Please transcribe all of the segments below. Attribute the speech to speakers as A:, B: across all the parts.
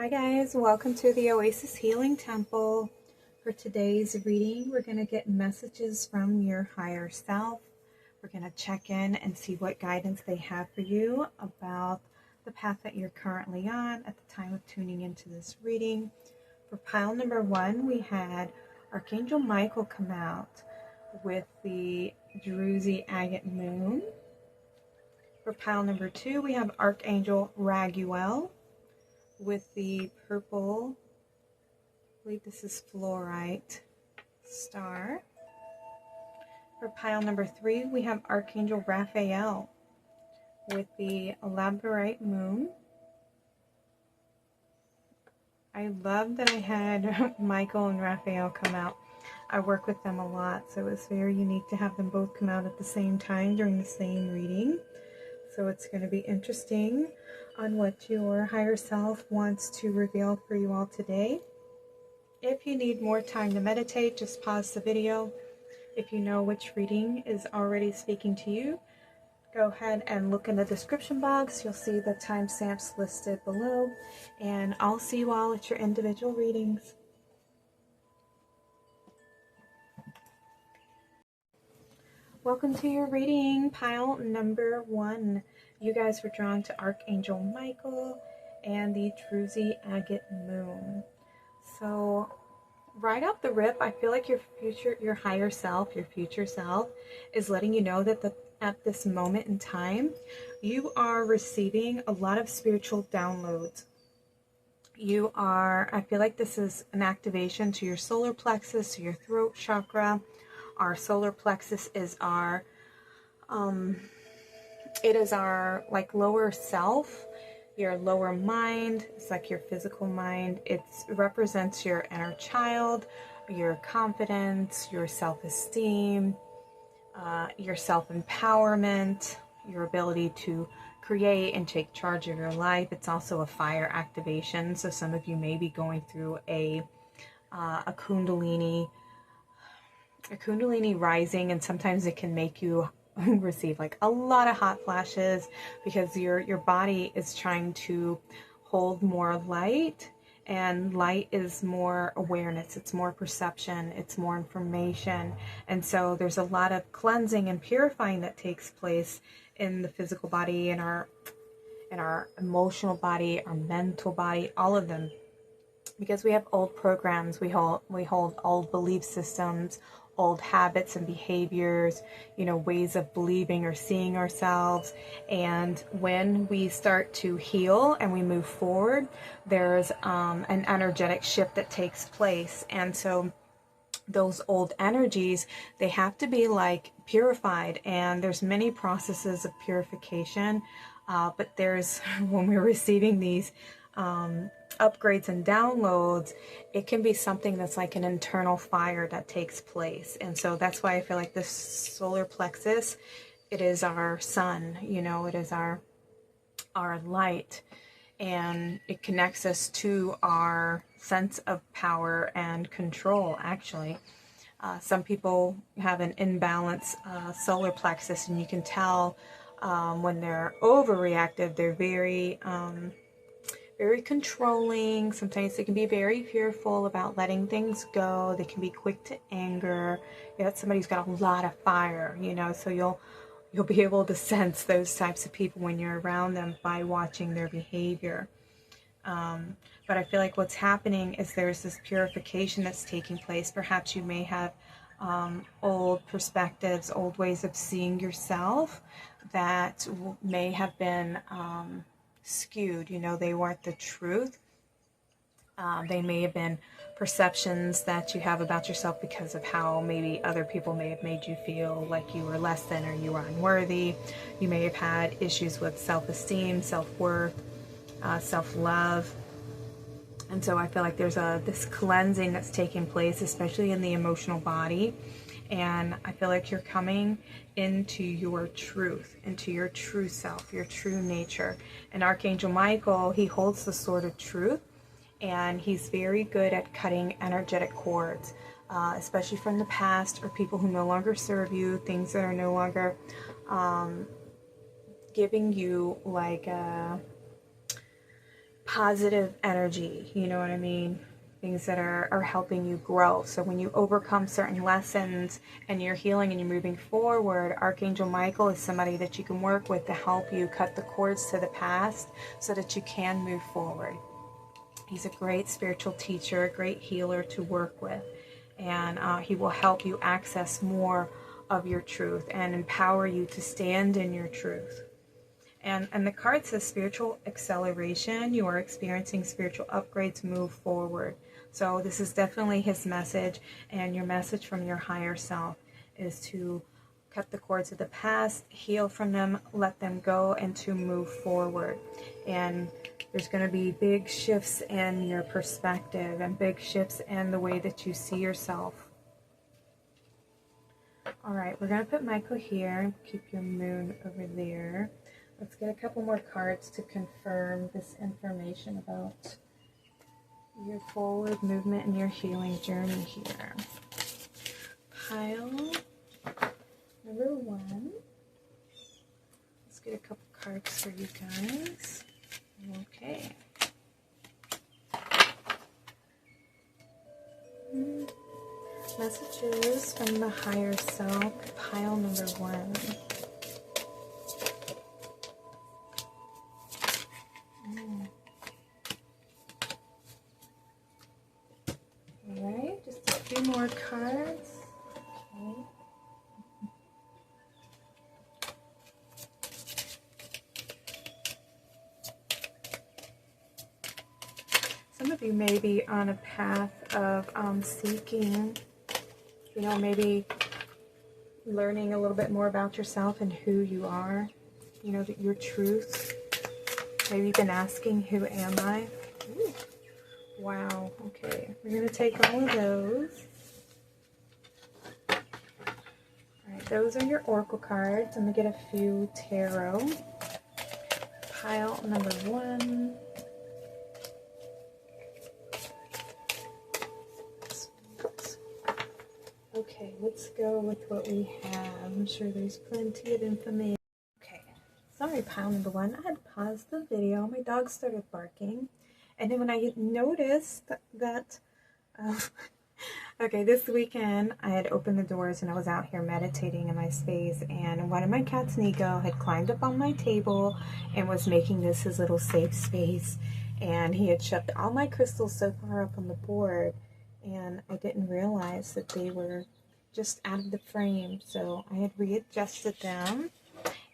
A: Hi guys, welcome to the Oasis Healing Temple. For today's reading, we're going to get messages from your higher self. We're going to check in and see what guidance they have for you about the path that you're currently on at the time of tuning into this reading. For pile number 1, we had Archangel Michael come out with the Druzy Agate Moon. For pile number 2, we have Archangel Raguel with the purple, I believe this is Fluorite star. For pile number 3, we have Archangel Raphael with the Labradorite moon. I love that I had Michael and Raphael come out. I work with them a lot, so it was very unique to have them both come out at the same time during the same reading. So it's going to be interesting on what your higher self wants to reveal for you all today. If you need more time to meditate, just pause the video. If you know which reading is already speaking to you, go ahead and look in the description box. You'll see the timestamps listed below. And I'll see you all at your individual readings. Welcome to your reading, pile number 1. You guys were drawn to Archangel Michael and the Druzy Agate Moon. So right off the rip, I feel like your higher self, your future self is letting you know that at this moment in time, you are receiving a lot of spiritual downloads. I feel like this is an activation to your solar plexus, to your throat chakra. Our solar plexus is our like lower self, your lower mind. It's like your physical mind. It represents your inner child, your confidence, your self-esteem, your self-empowerment, your ability to create and take charge of your life. It's also a fire activation. So some of you may be going through a Kundalini rising, and sometimes it can make you receive like a lot of hot flashes because your body is trying to hold more light, and light is more awareness, it's more perception, it's more information. And so there's a lot of cleansing and purifying that takes place in the physical body, in our emotional body, our mental body, all of them, because we have old programs, we hold old belief systems, old habits and behaviors, ways of believing or seeing ourselves. And when we start to heal and we move forward, there's an energetic shift that takes place. And so those old energies, they have to be like purified, and there's many processes of purification. But there's, when we're receiving these upgrades and downloads, it can be something that's like an internal fire that takes place. And so that's why I feel like this solar plexus, it is our sun, it is our light, and it connects us to our sense of power and control. Actually, some people have an imbalanced solar plexus, and you can tell when they're overreactive, they're very controlling. Sometimes they can be very fearful about letting things go. They can be quick to anger. Somebody who's got a lot of fire, so you'll be able to sense those types of people when you're around them by watching their behavior. But I feel like what's happening is there's this purification that's taking place. Perhaps you may have old perspectives, old ways of seeing yourself that may have been skewed. They weren't the truth. They may have been perceptions that you have about yourself because of how maybe other people may have made you feel like you were less than or you were unworthy. You may have had issues with self-esteem, self-worth, self-love. And so I feel like there's this cleansing that's taking place, especially in the emotional body. And I feel like you're coming into your truth, into your true self, your true nature. And Archangel Michael, he holds the sword of truth, and he's very good at cutting energetic cords, especially from the past or people who no longer serve you, things that are no longer giving you like positive energy, you know what I mean? Things that are helping you grow. So when you overcome certain lessons and you're healing and you're moving forward, Archangel Michael is somebody that you can work with to help you cut the cords to the past so that you can move forward. He's a great spiritual teacher, a great healer to work with. And he will help you access more of your truth and empower you to stand in your truth. And the card says spiritual acceleration. You are experiencing spiritual upgrades, move forward. So this is definitely his message, and your message from your higher self is to cut the cords of the past, heal from them, let them go, and to move forward. And there's going to be big shifts in your perspective and big shifts in the way that you see yourself. All right, we're going to put Michael here. Keep your moon over there. Let's get a couple more cards to confirm this information about your forward movement and your healing journey here. Pile number 1. Let's get a couple cards for you guys. Okay. Messages from the higher self, pile number 1. Alright, just a few more cards. Okay. Some of you may be on a path of seeking, you know, maybe learning a little bit more about yourself and who you are, you know, your truth. Maybe you've been asking, who am I? Ooh. Wow, okay. We're going to take all of those. All right, those are your oracle cards. I'm going to get a few tarot. Pile number 1. Okay, let's go with what we have. I'm sure there's plenty of information. Okay, sorry, pile number 1. I had to pause the video. My dog started barking. And then when I noticed that, okay, this weekend I had opened the doors and I was out here meditating in my space, and one of my cats, Nico, had climbed up on my table and was making this his little safe space. And he had shoved all my crystals so far up on the board, and I didn't realize that they were just out of the frame. So I had readjusted them.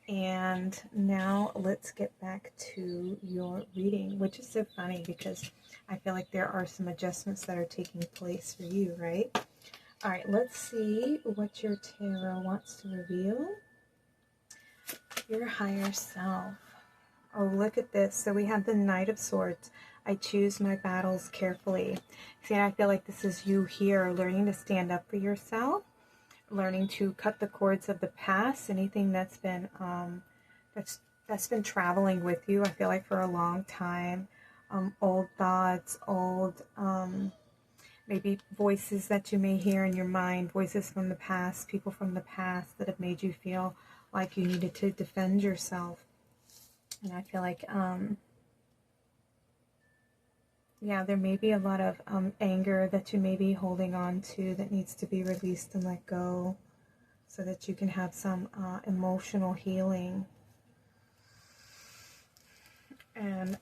A: And now let's get back to your reading, which is so funny because I feel like there are some adjustments that are taking place for you, right? All right, let's see what your tarot wants to reveal. Your higher self. Oh, look at this. So we have the Knight of Swords. I choose my battles carefully. See, I feel like this is you here learning to stand up for yourself, learning to cut the cords of the past, anything that's been that's been traveling with you, I feel like, for a long time. Old thoughts, old maybe voices that you may hear in your mind, voices from the past, people from the past that have made you feel like you needed to defend yourself. And I feel like yeah, there may be a lot of anger that you may be holding on to that needs to be released and let go so that you can have some emotional healing. And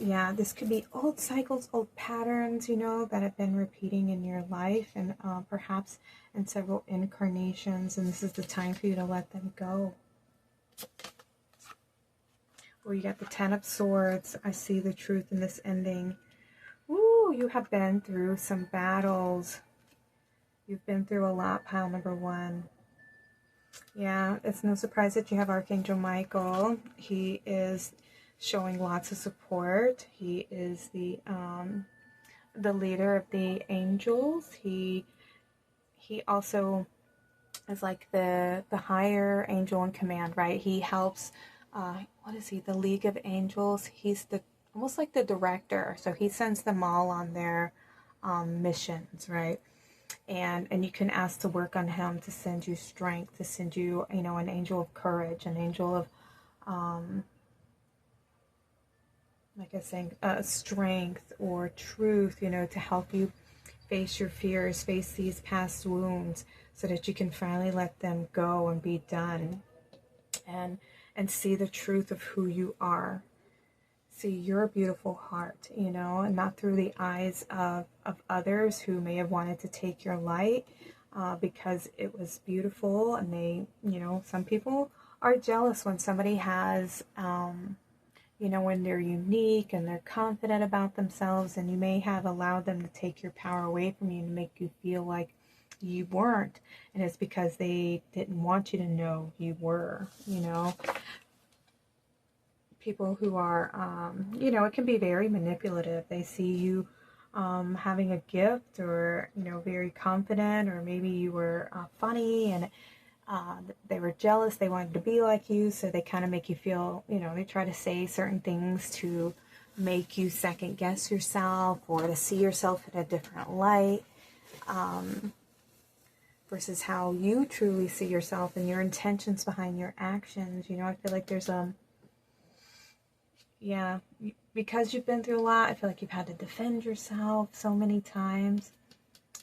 A: yeah, this could be old cycles, old patterns, you know, that have been repeating in your life, and perhaps in several incarnations, and this is the time for you to let them go. Well, you got the Ten of Swords. I see the truth in this ending. Ooh, you have been through some battles. You've been through a lot, pile number 1. Yeah, it's no surprise that you have Archangel Michael. He is showing lots of support. He is the leader of the angels. He also is like the higher angel in command, right? He helps. What is he? The League of Angels. He's the almost like the director. So he sends them all on their missions, right? And you can ask to work on him to send you strength, to send you, you know, an angel of courage, an angel of like I was saying, strength or truth, to help you face your fears, face these past wounds, so that you can finally let them go and be done, and see the truth of who you are. See your beautiful heart, and not through the eyes of others who may have wanted to take your light because it was beautiful. And they, some people are jealous when somebody has, when they're unique and they're confident about themselves, and you may have allowed them to take your power away from you and make you feel like you weren't. And it's because they didn't want you to know you were, People who are, it can be very manipulative. They see you having a gift, or, very confident, or maybe you were funny, and they were jealous. They wanted to be like you. So they kind of make you feel, they try to say certain things to make you second guess yourself, or to see yourself in a different light, versus how you truly see yourself and your intentions behind your actions. I feel like there's yeah, because you've been through a lot, I feel like you've had to defend yourself so many times,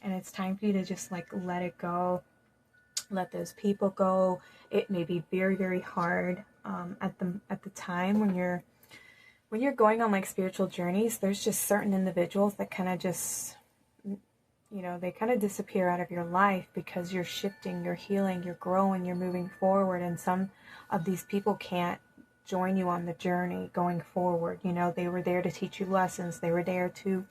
A: and it's time for you to just like let it go, let those people go. It may be very, very hard at the time when you're going on like spiritual journeys. There's just certain individuals that kind of just, they kind of disappear out of your life, because you're shifting, you're healing, you're growing, you're moving forward, and some of these people can't join you on the journey going forward. They were there to teach you lessons. They were there to,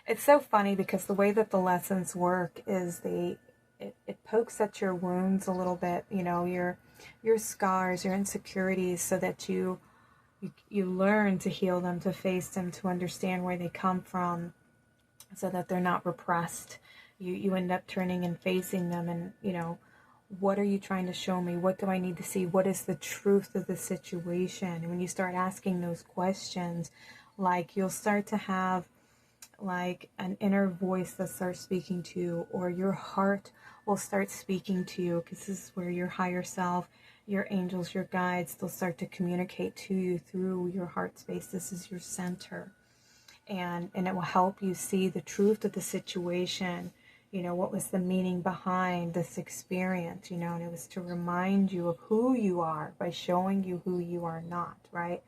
A: it's so funny because the way that the lessons work is it pokes at your wounds a little bit, your scars, your insecurities, so that you learn to heal them, to face them, to understand where they come from, so that they're not repressed. You end up turning and facing them, and what are you trying to show me? What do I need to see? What is the truth of the situation? And when you start asking those questions, like, you'll start to have like an inner voice that starts speaking to you, or your heart will start speaking to you, because this is where your higher self, your angels, your guides, they'll start to communicate to you through your heart space. This is your center, and it will help you see the truth of the situation. What was the meaning behind this experience, and it was to remind you of who you are by showing you who you are not, right?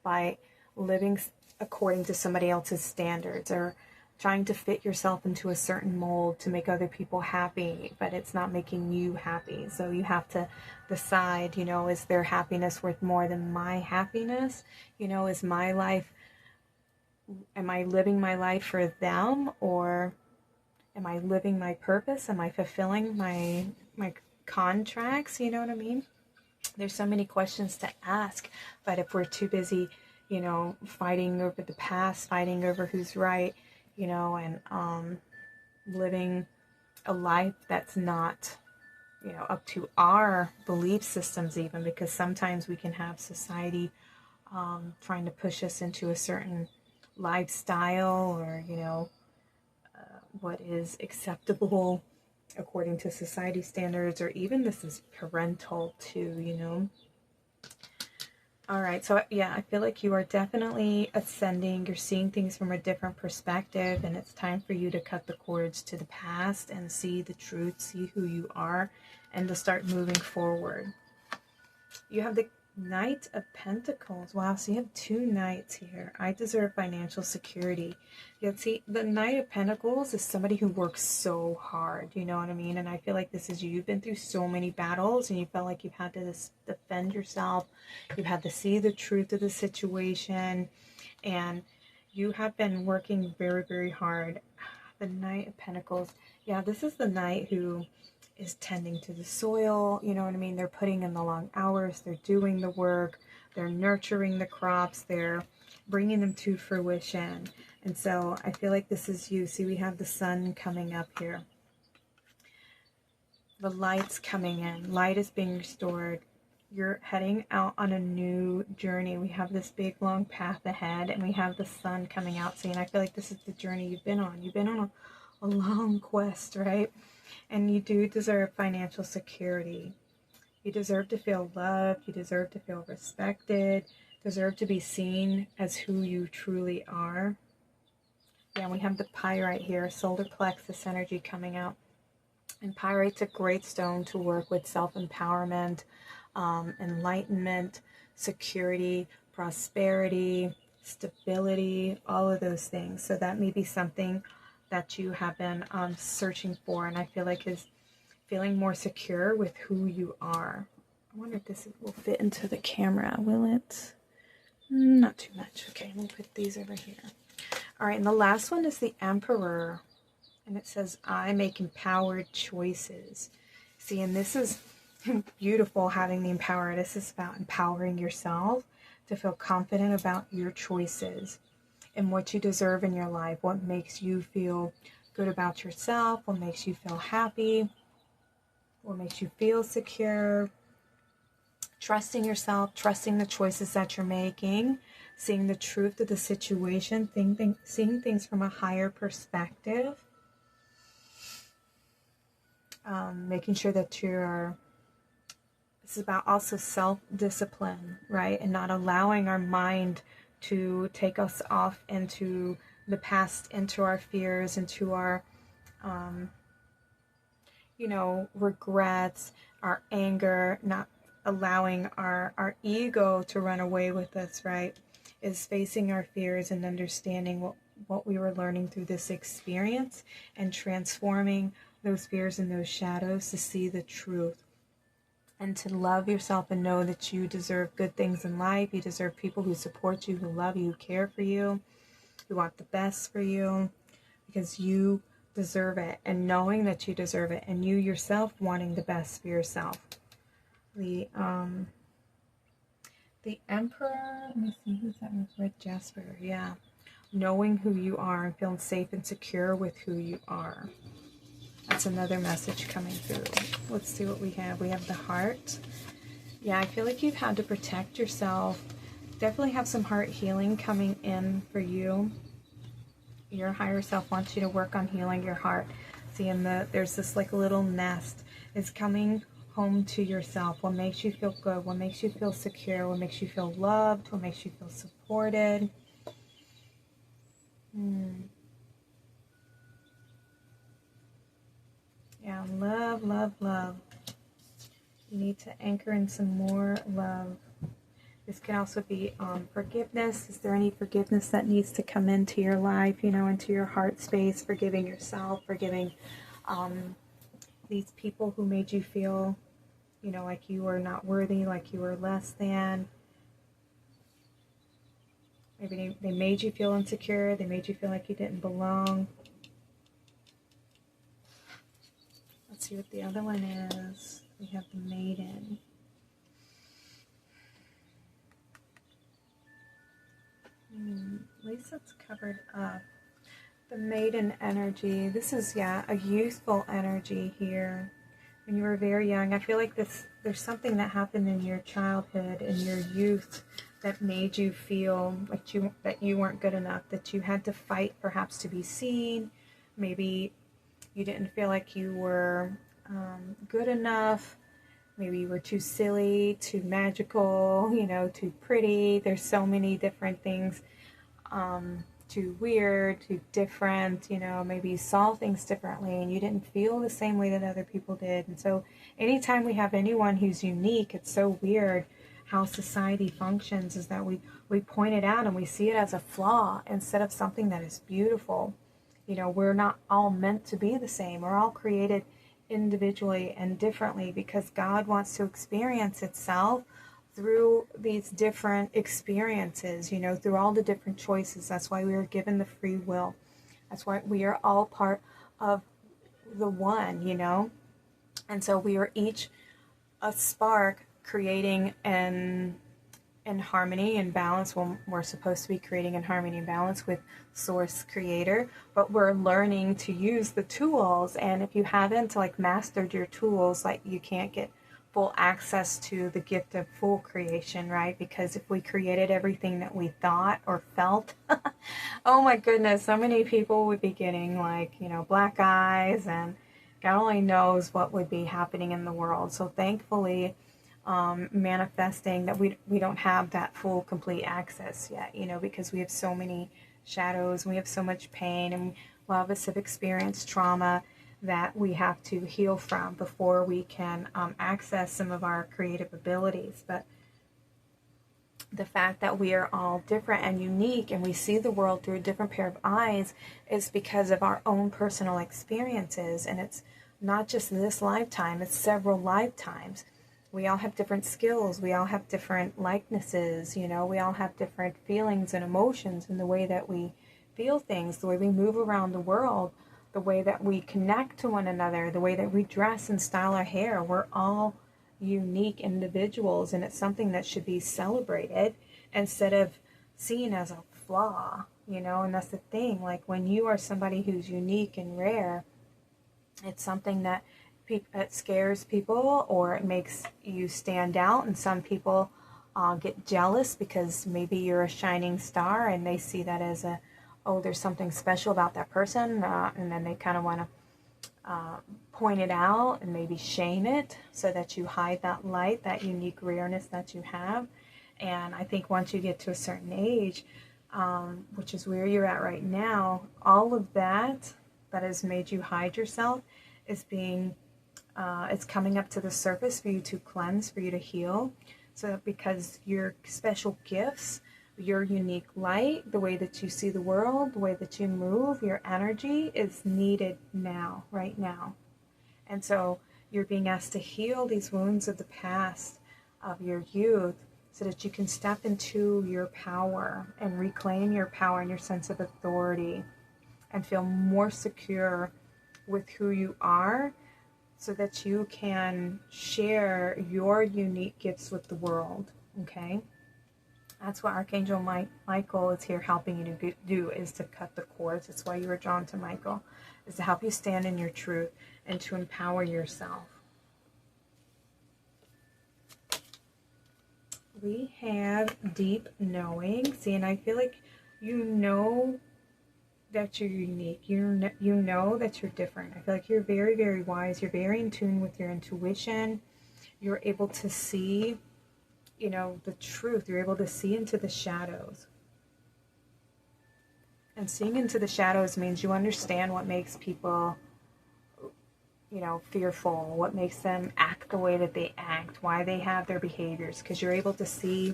A: By living according to somebody else's standards, or trying to fit yourself into a certain mold to make other people happy, but it's not making you happy. So you have to decide, is their happiness worth more than my happiness? Is my life, am I living my life for them, or am I living my purpose? Am I fulfilling my contracts? You know what I mean? There's so many questions to ask, but if we're too busy, fighting over the past, fighting over who's right, and living a life that's not, up to our belief systems, even, because sometimes we can have society trying to push us into a certain lifestyle, or, what is acceptable according to society standards, or even this is parental too. All right, so yeah, I feel like you are definitely ascending. You're seeing things from a different perspective, and it's time for you to cut the cords to the past and see the truth, see who you are, and to start moving forward. You have the Knight of Pentacles. Wow, so you have two knights here. I deserve financial security. Yet see, the Knight of Pentacles is somebody who works so hard, you know what I mean? And I feel like this is you. You've been through so many battles, and you felt like you've had to defend yourself. You've had to see the truth of the situation, and you have been working very, very hard. The Knight of Pentacles. Yeah, this is the knight who is tending to the soil, you know what I mean? They're putting in the long hours, they're doing the work, they're nurturing the crops, they're bringing them to fruition. And so I feel like this is you. See, we have the sun coming up here. The light's coming in. Light is being restored. You're heading out on a new journey. We have this big long path ahead, and we have the sun coming out. See, and I feel like this is the journey you've been on. You've been on a long quest, right? And you do deserve financial security. You deserve to feel loved. You deserve to feel respected. deserve to be seen as who you truly are. Yeah, we have the pyrite here, solar plexus energy coming out. And pyrite's a great stone to work with self-empowerment, enlightenment, security, prosperity, stability, all of those things. So that may be something that you have been searching for, and I feel like is feeling more secure with who you are. I wonder if this will fit into the camera. Will it? Not too much. Okay, we'll put these over here. All right, and the last one is the Emperor. And it says, I make empowered choices. See, and this is beautiful, having the empower. This is about empowering yourself to feel confident about your choices and what you deserve in your life, what makes you feel good about yourself, what makes you feel happy, what makes you feel secure, trusting yourself, trusting the choices that you're making, seeing the truth of the situation, seeing things from a higher perspective. Making sure that this is about also self-discipline, right? And not allowing our mind to take us off into the past, into our fears, into our, regrets, our anger, not allowing our ego to run away with us, right? Is facing our fears and understanding what we were learning through this experience and transforming those fears and those shadows to see the truth and to love yourself and know that you deserve good things in life. You deserve people who support you, who love you, who care for you, who want the best for you, because you deserve it, and knowing that you deserve it, and you yourself wanting the best for yourself. The Emperor, let me see, who's that? Red Jasper, yeah. Knowing who you are and feeling safe and secure with who you are. That's another message coming through. Let's see what we have. We have the heart. Yeah, I feel like you've had to protect yourself. Definitely have some heart healing coming in for you. Your higher self wants you to work on healing your heart. See, there's this like little nest. It's coming home to yourself. What makes you feel good? What makes you feel secure? What makes you feel loved? What makes you feel supported? Yeah, love, love, love. You need to anchor in some more love. This can also be forgiveness. Is there any forgiveness that needs to come into your life, into your heart space? Forgiving yourself, forgiving these people who made you feel, like you were not worthy, like you were less than. Maybe they made you feel insecure. They made you feel like you didn't belong. Let's see what the other one is. We have the Maiden. At least that's covered up. The Maiden energy. This is, a youthful energy here. When you were very young, I feel like there's something that happened in your childhood, in your youth, that made you feel like that you weren't good enough, that you had to fight perhaps to be seen. Maybe you didn't feel like you were good enough. Maybe you were too silly, too magical, too pretty. There's so many different things. Too weird, too different, maybe you saw things differently and you didn't feel the same way that other people did. And so anytime we have anyone who's unique, it's so weird how society functions, is that we point it out and we see it as a flaw instead of something that is beautiful. We're not all meant to be the same. We're all created individually and differently because God wants to experience itself through these different experiences, through all the different choices. That's why we are given the free will. That's why we are all part of the one, And so we are each a spark creating in harmony and balance. Well, we're supposed to be creating in harmony and balance with Source Creator, but we're learning to use the tools. And if you haven't mastered your tools, you can't get full access to the gift of full creation, right? Because if we created everything that we thought or felt, oh my goodness, so many people would be getting black eyes, and God only knows what would be happening in the world. So thankfully, manifesting, that we don't have that full complete access yet, you know, because we have so many shadows, and we have so much pain, and a lot of us have experienced trauma that we have to heal from before we can access some of our creative abilities. But the fact that we are all different and unique, and we see the world through a different pair of eyes, is because of our own personal experiences. And it's not just this lifetime, it's several lifetimes. We all have different skills, we all have different likenesses, you know, we all have different feelings and emotions in the way that we feel things, the way we move around the world, the way that we connect to one another, the way that we dress and style our hair. We're all unique individuals, and it's something that should be celebrated instead of seen as a flaw, you know. And that's the thing, like when you are somebody who's unique and rare, it's something that it scares people, or it makes you stand out. And some people get jealous because maybe you're a shining star, and they see that as a, oh, there's something special about that person, and then they kind of want to point it out and maybe shame it so that you hide that light, that unique rareness that you have. And I think once you get to a certain age, which is where you're at right now, all of that has made you hide yourself is being, it's coming up to the surface for you to cleanse, for you to heal. So because your special gifts, your unique light, the way that you see the world, the way that you move, your energy is needed now, right now. And so you're being asked to heal these wounds of the past, of your youth, so that you can step into your power and reclaim your power and your sense of authority and feel more secure with who you are, so that you can share your unique gifts with the world, okay? That's what Archangel Michael is here helping you to do, is to cut the cords. That's why you were drawn to Michael, is to help you stand in your truth and to empower yourself. We have deep knowing. See, and I feel like you know that you're unique. You know that you're different. I feel like you're very, very wise. You're very in tune with your intuition. You're able to see, you know, the truth. You're able to see into the shadows. And seeing into the shadows means you understand what makes people, you know, fearful, what makes them act the way that they act, why they have their behaviors, because you're able to see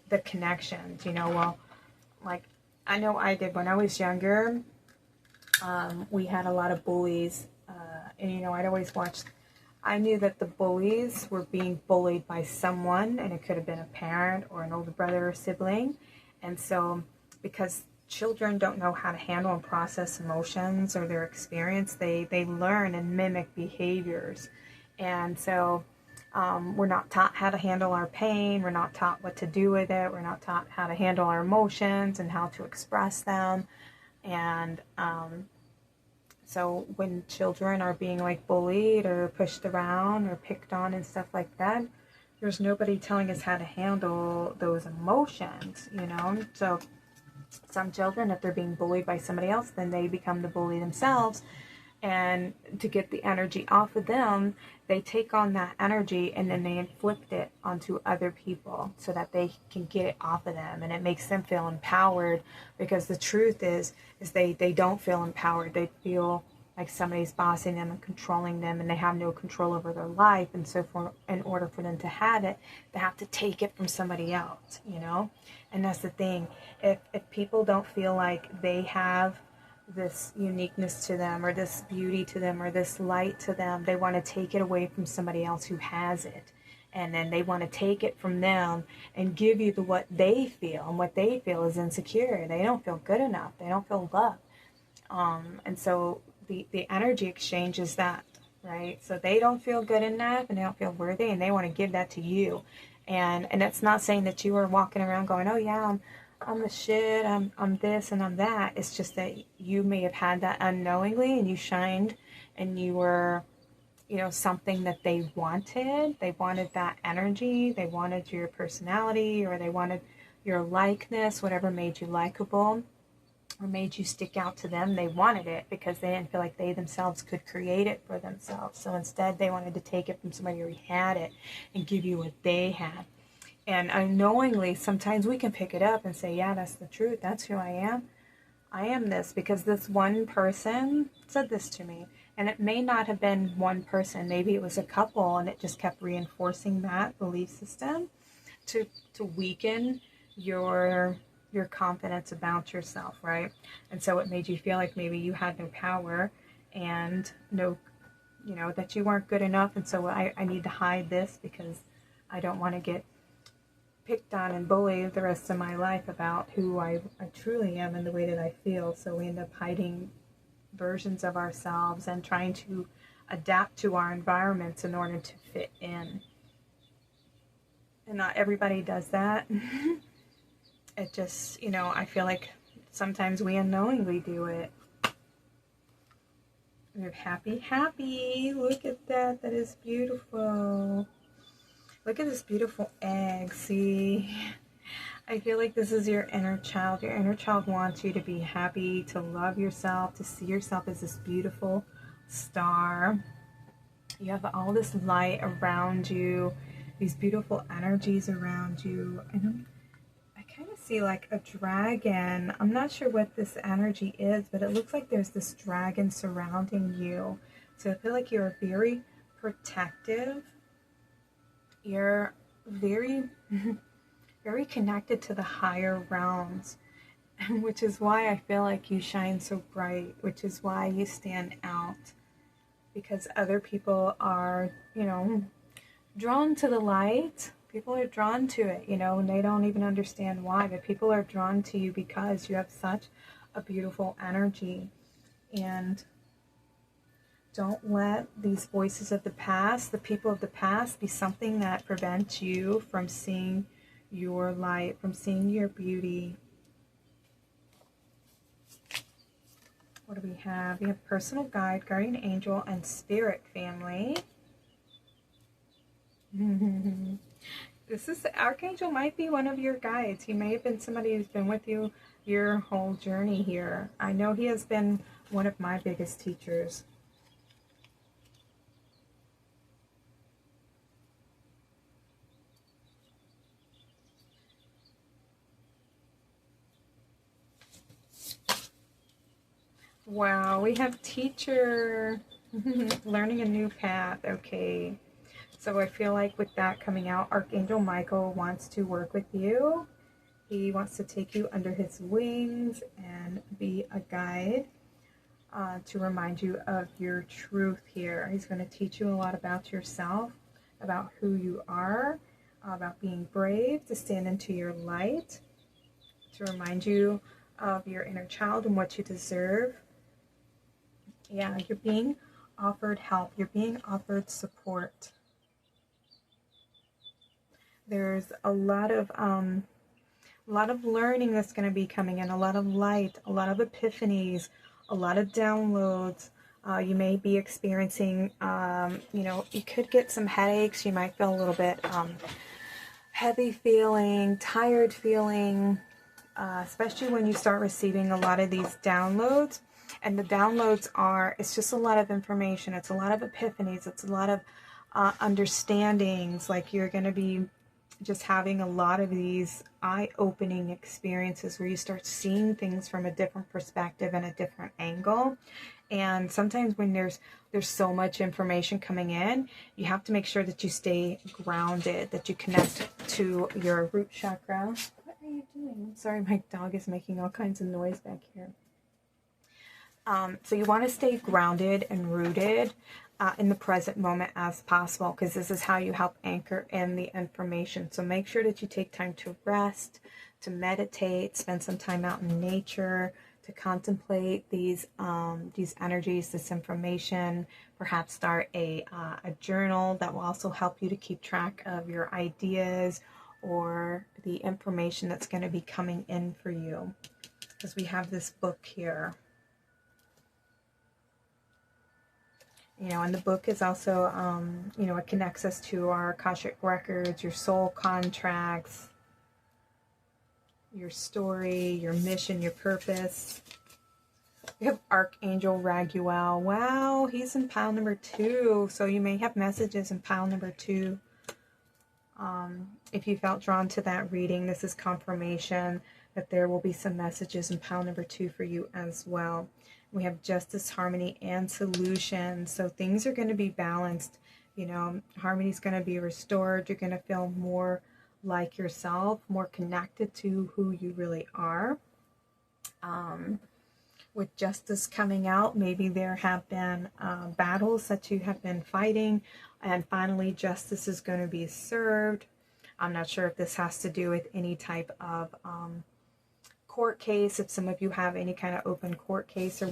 A: the connections, you know. Well, like, I know I did when I was younger. We had a lot of bullies, and, you know, I'd always watch. I knew that the bullies were being bullied by someone, and it could have been a parent or an older brother or sibling. And so, because children don't know how to handle and process emotions or their experience, they learn and mimic behaviors. And so we're not taught how to handle our pain. We're not taught what to do with it. We're not taught how to handle our emotions and how to express them. And so when children are being like bullied or pushed around or picked on and stuff like that, there's nobody telling us how to handle those emotions, you know. So some children, if they're being bullied by somebody else, then they become the bully themselves. And to get the energy off of them, they take on that energy and then they inflict it onto other people so that they can get it off of them. And it makes them feel empowered, because the truth is they don't feel empowered. They feel like somebody's bossing them and controlling them, and they have no control over their life. And so in order for them to have it, they have to take it from somebody else, you know. And that's the thing. If people don't feel like they have this uniqueness to them, or this beauty to them, or this light to them, they want to take it away from somebody else who has it. And then they want to take it from them and give you what they feel, and what they feel is insecure. They don't feel good enough. They don't feel loved. And so the energy exchange is that, right? So they don't feel good enough, and they don't feel worthy, and they want to give that to you. And it's not saying that you are walking around going, oh yeah, I'm the shit, I'm this and I'm that. It's just that you may have had that unknowingly, and you shined, and you were, you know, something that they wanted. They wanted that energy. They wanted your personality, or they wanted your likeness, whatever made you likable. or made you stick out to them. They wanted it because they didn't feel like they themselves could create it for themselves. So instead they wanted to take it from somebody who already had it and give you what they had. And unknowingly, sometimes we can pick it up and say, yeah, that's the truth. That's who I am. I am this because this one person said this to me. And it may not have been one person. Maybe it was a couple, and it just kept reinforcing that belief system to weaken your confidence about yourself, right? And so it made you feel like maybe you had no power and no, that you weren't good enough. And so I need to hide this because I don't want to get picked on and bullied the rest of my life about who I truly am and the way that I feel. So we end up hiding versions of ourselves and trying to adapt to our environments in order to fit in. And not everybody does that. It just, I feel like sometimes we unknowingly do it. We're happy. Look at that. That is beautiful. Look at this beautiful egg. See? I feel like this is your inner child. Your inner child wants you to be happy, to love yourself, to see yourself as this beautiful star. You have all this light around you, these beautiful energies around you. And I kind of see like a dragon. I'm not sure what this energy is, but it looks like there's this dragon surrounding you. So I feel like you're very protective. You're very very connected to the higher realms, which is why I feel like you shine so bright, which is why you stand out, because other people are, drawn to the light. People are drawn to it, and they don't even understand why, but people are drawn to you because you have such a beautiful energy. And don't let these voices of the past, the people of the past, be something that prevents you from seeing your light, from seeing your beauty. What do we have? We have personal guide, guardian angel, and spirit family. This is the archangel might be one of your guides. He may have been somebody who's been with you your whole journey here. I know he has been one of my biggest teachers. Wow, we have teacher. Learning a new path. Okay. So I feel like with that coming out, Archangel Michael wants to work with you. He wants to take you under his wings and be a guide to remind you of your truth here. He's going to teach you a lot about yourself, about who you are, about being brave, to stand into your light, to remind you of your inner child and what you deserve. Yeah, you're being offered help. You're being offered support. There's a lot of learning that's going to be coming in, a lot of light, a lot of epiphanies, a lot of downloads. You may be experiencing, you could get some headaches. You might feel a little bit heavy feeling, tired feeling, especially when you start receiving a lot of these downloads. And the downloads it's just a lot of information. It's a lot of epiphanies. It's a lot of understandings. Like you're going to be just having a lot of these eye-opening experiences where you start seeing things from a different perspective and a different angle. And sometimes when there's so much information coming in, you have to make sure that you stay grounded, that you connect to your root chakra. What are you doing? Sorry, my dog is making all kinds of noise back here. So you want to stay grounded and rooted in the present moment as possible, because this is how you help anchor in the information. So make sure that you take time to rest, to meditate, spend some time out in nature, to contemplate these energies, this information. Perhaps start a journal that will also help you to keep track of your ideas or the information that's going to be coming in for you. Because we have this book here. And the book is also, it connects us to our Akashic records, your soul contracts. your story, your mission, your purpose. We have Archangel Raguel. Wow, he's in pile number 2. So you may have messages in pile number 2. If you felt drawn to that reading, this is confirmation that there will be some messages in pile number 2 for you as well. We have justice, harmony, and solution. So things are going to be balanced. You know, harmony is going to be restored. You're going to feel more like yourself, more connected to who you really are. With justice coming out, maybe there have been battles that you have been fighting, and finally justice is going to be served. I'm not sure if this has to do with any type of court case, if some of you have any kind of open court case or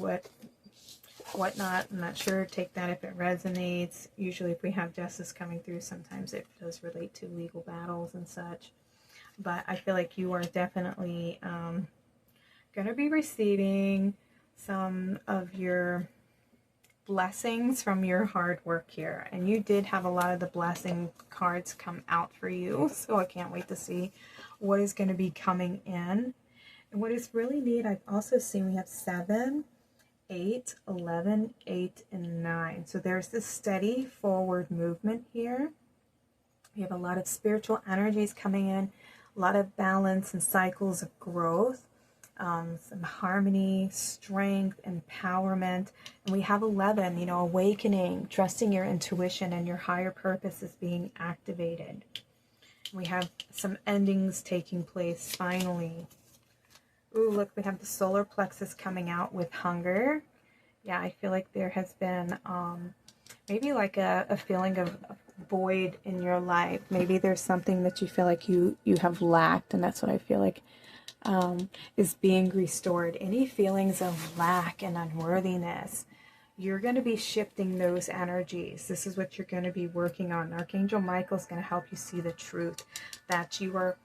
A: whatnot. I'm not sure. Take that if it resonates. Usually if we have justice coming through, sometimes it does relate to legal battles and such. But I feel like you are definitely going to be receiving some of your blessings from your hard work here. And you did have a lot of the blessing cards come out for you. So I can't wait to see what is going to be coming in. And what is really neat, I've also seen we have 7, 8, 11, 8, and 9. So there's this steady forward movement here. We have a lot of spiritual energies coming in, a lot of balance and cycles of growth, some harmony, strength, empowerment. And we have 11, you know, awakening, trusting your intuition and your higher purpose is being activated. We have some endings taking place finally. Ooh, look, we have the solar plexus coming out with hunger. Yeah, I feel like there has been maybe like a feeling of void in your life. Maybe there's something that you feel like you have lacked, and that's what I feel like is being restored. Any feelings of lack and unworthiness, you're going to be shifting those energies. This is what you're going to be working on. Archangel Michael is going to help you see the truth, that you were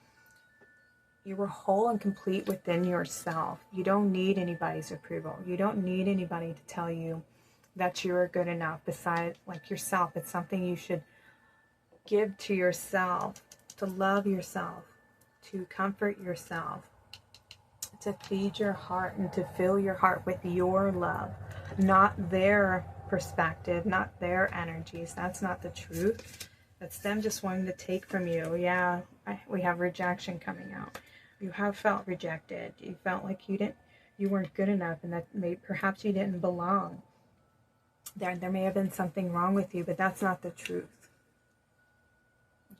A: whole and complete within yourself. You don't need anybody's approval. You don't need anybody to tell you that you are good enough. Besides, like yourself, it's something you should give to yourself, to love yourself, to comfort yourself, to feed your heart and to fill your heart with your love, not their perspective, not their energies. That's not the truth. That's them just wanting to take from you. Yeah, we have rejection coming out. You have felt rejected. You felt like you weren't good enough, and that perhaps you didn't belong. There may have been something wrong with you, but that's not the truth.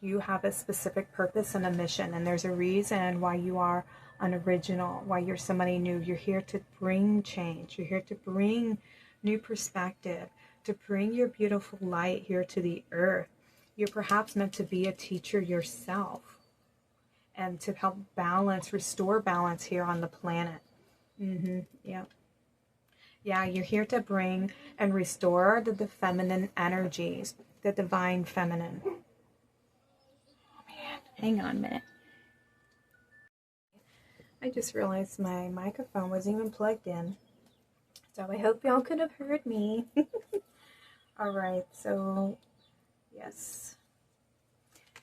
A: You have a specific purpose and a mission, and there's a reason why you are an original, why you're somebody new. You're here to bring change. You're here to bring new perspective, to bring your beautiful light here to the earth. You're perhaps meant to be a teacher yourself and to help restore balance here on the planet. Yeah. Yeah, you're here to bring and restore the feminine energies, the divine feminine. Oh man, hang on a minute. I just realized my microphone wasn't even plugged in. So I hope y'all could have heard me. All right, so yes.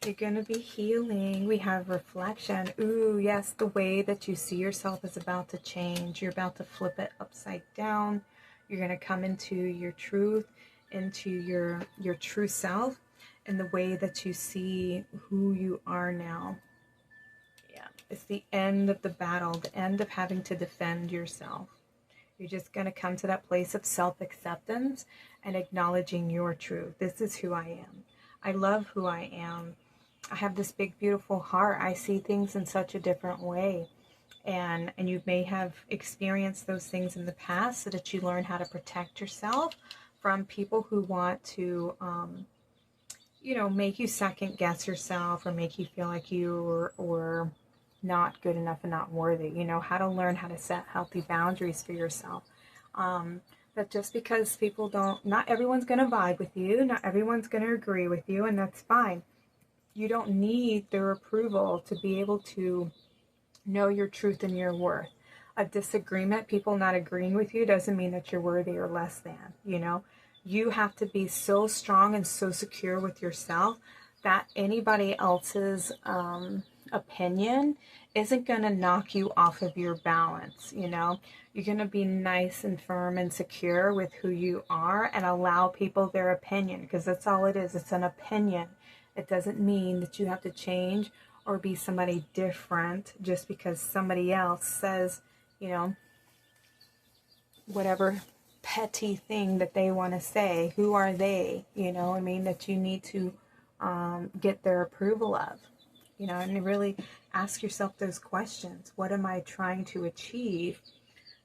A: You're going to be healing. We have reflection. Ooh, yes, the way that you see yourself is about to change. You're about to flip it upside down. You're going to come into your truth, into your true self, and the way that you see who you are now. Yeah, it's the end of the battle, the end of having to defend yourself. You're just going to come to that place of self-acceptance and acknowledging your truth. This is who I am. I love who I am. I have this big, beautiful heart. I see things in such a different way. And you may have experienced those things in the past so that you learn how to protect yourself from people who want to, make you second guess yourself or make you feel like you were not good enough and not worthy. You know, how to learn how to set healthy boundaries for yourself. That just because people not everyone's going to vibe with you, not everyone's going to agree with you, and that's fine. You don't need their approval to be able to know your truth and your worth. A disagreement, people not agreeing with you, doesn't mean that you're worthy or less than, you know. You have to be so strong and so secure with yourself that anybody else's opinion isn't going to knock you off of your balance. You know, you're going to be nice and firm and secure with who you are and allow people their opinion, because that's all it is. It's an opinion. It doesn't mean that you have to change or be somebody different just because somebody else says, you know, whatever petty thing that they want to say. Who are they? You know, I mean, that you need to get their approval of. You know, and really ask yourself those questions. What am I trying to achieve?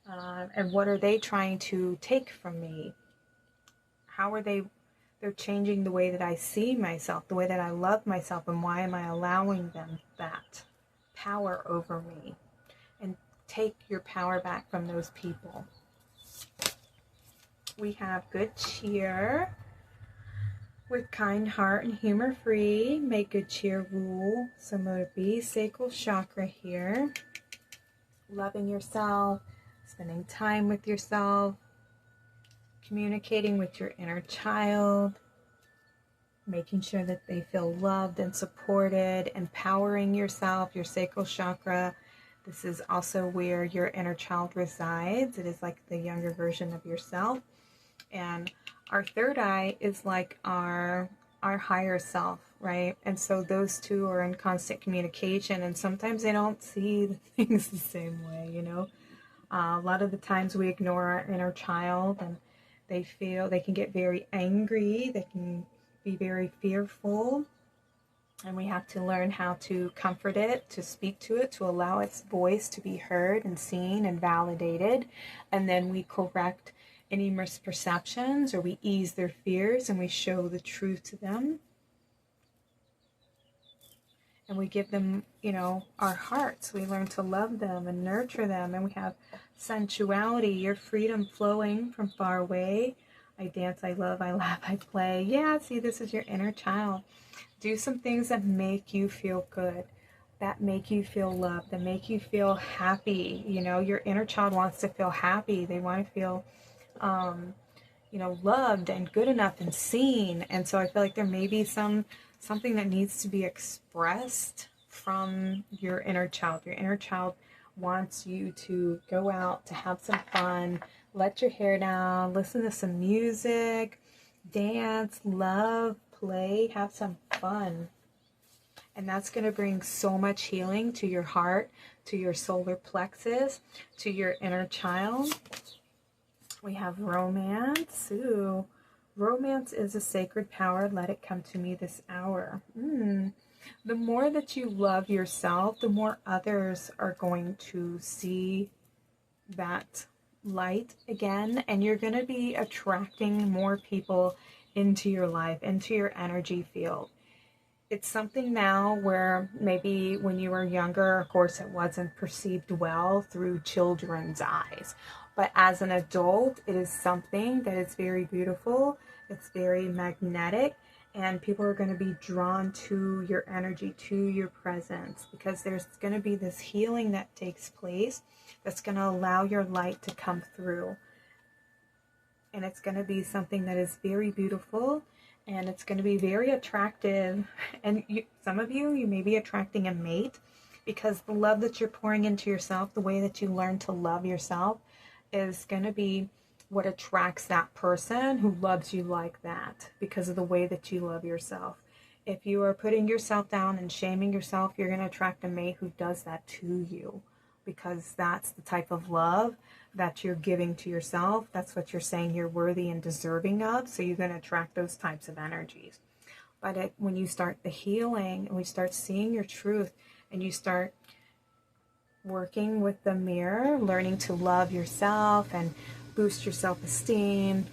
A: And what are they trying to take from me? How are they're changing the way that I see myself, the way that I love myself, and why am I allowing them that power over me? And take your power back from those people. We have good cheer. With kind heart and humor free, make good cheer rule. So motor B, sacral chakra here. Loving yourself, spending time with yourself, communicating with your inner child, making sure that they feel loved and supported, empowering yourself, your sacral chakra. This is also where your inner child resides. It is like the younger version of yourself. And our third eye is like our higher self, right? And so those two are in constant communication, and sometimes they don't see the things the same way, you know. A lot of the times we ignore our inner child, and they can get very angry, they can be very fearful, and we have to learn how to comfort it, to speak to it, to allow its voice to be heard and seen and validated. And then we correct any misperceptions, or we ease their fears, and we show the truth to them. And we give them, you know, our hearts. We learn to love them and nurture them. And we have sensuality, your freedom flowing from far away. I dance, I love, I laugh, I play. Yeah, see, this is your inner child. Do some things that make you feel good, that make you feel loved, that make you feel happy. You know, your inner child wants to feel happy. They want to feel you know, loved and good enough and seen. And so I feel like there may be something that needs to be expressed from your inner child. Your inner child wants you to go out, to have some fun, let your hair down, listen to some music, dance, love, play, have some fun. And that's going to bring so much healing to your heart, to your solar plexus, to your inner child. We have romance. Ooh, romance is a sacred power. Let it come to me this hour. The more that you love yourself, the more others are going to see that light again. And you're going to be attracting more people into your life, into your energy field. It's something now where maybe when you were younger, of course, it wasn't perceived well through children's eyes. But as an adult, it is something that is very beautiful. It's very magnetic, and people are going to be drawn to your energy, to your presence, because there's going to be this healing that takes place that's going to allow your light to come through. And it's going to be something that is very beautiful, and it's going to be very attractive. And some of you may be attracting a mate, because the love that you're pouring into yourself, the way that you learn to love yourself, is going to be what attracts that person who loves you like that, because of the way that you love yourself. If you are putting yourself down and shaming yourself, you're going to attract a mate who does that to you, because that's the type of love that you're giving to yourself. That's what you're saying you're worthy and deserving of. So you're going to attract those types of energies. But when you start the healing, and we start seeing your truth, and you start working with the mirror, learning to love yourself and boost your self-esteem,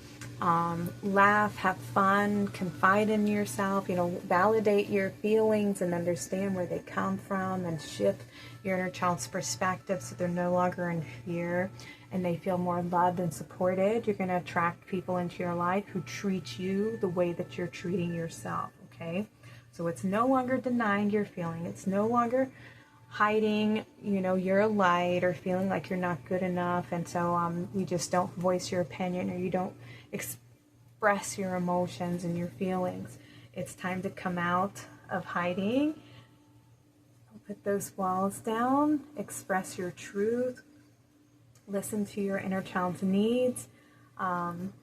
A: laugh, have fun, confide in yourself, you know, validate your feelings and understand where they come from, and shift your inner child's perspective so they're no longer in fear and they feel more loved and supported. You're going to attract people into your life who treat you the way that you're treating yourself, okay? So it's no longer denying your feeling. It's no longer hiding, you know, your light, or feeling like you're not good enough, and so you just don't voice your opinion, or you don't express your emotions and your feelings. It's time to come out of hiding. Put those walls down, express your truth, listen to your inner child's needs, and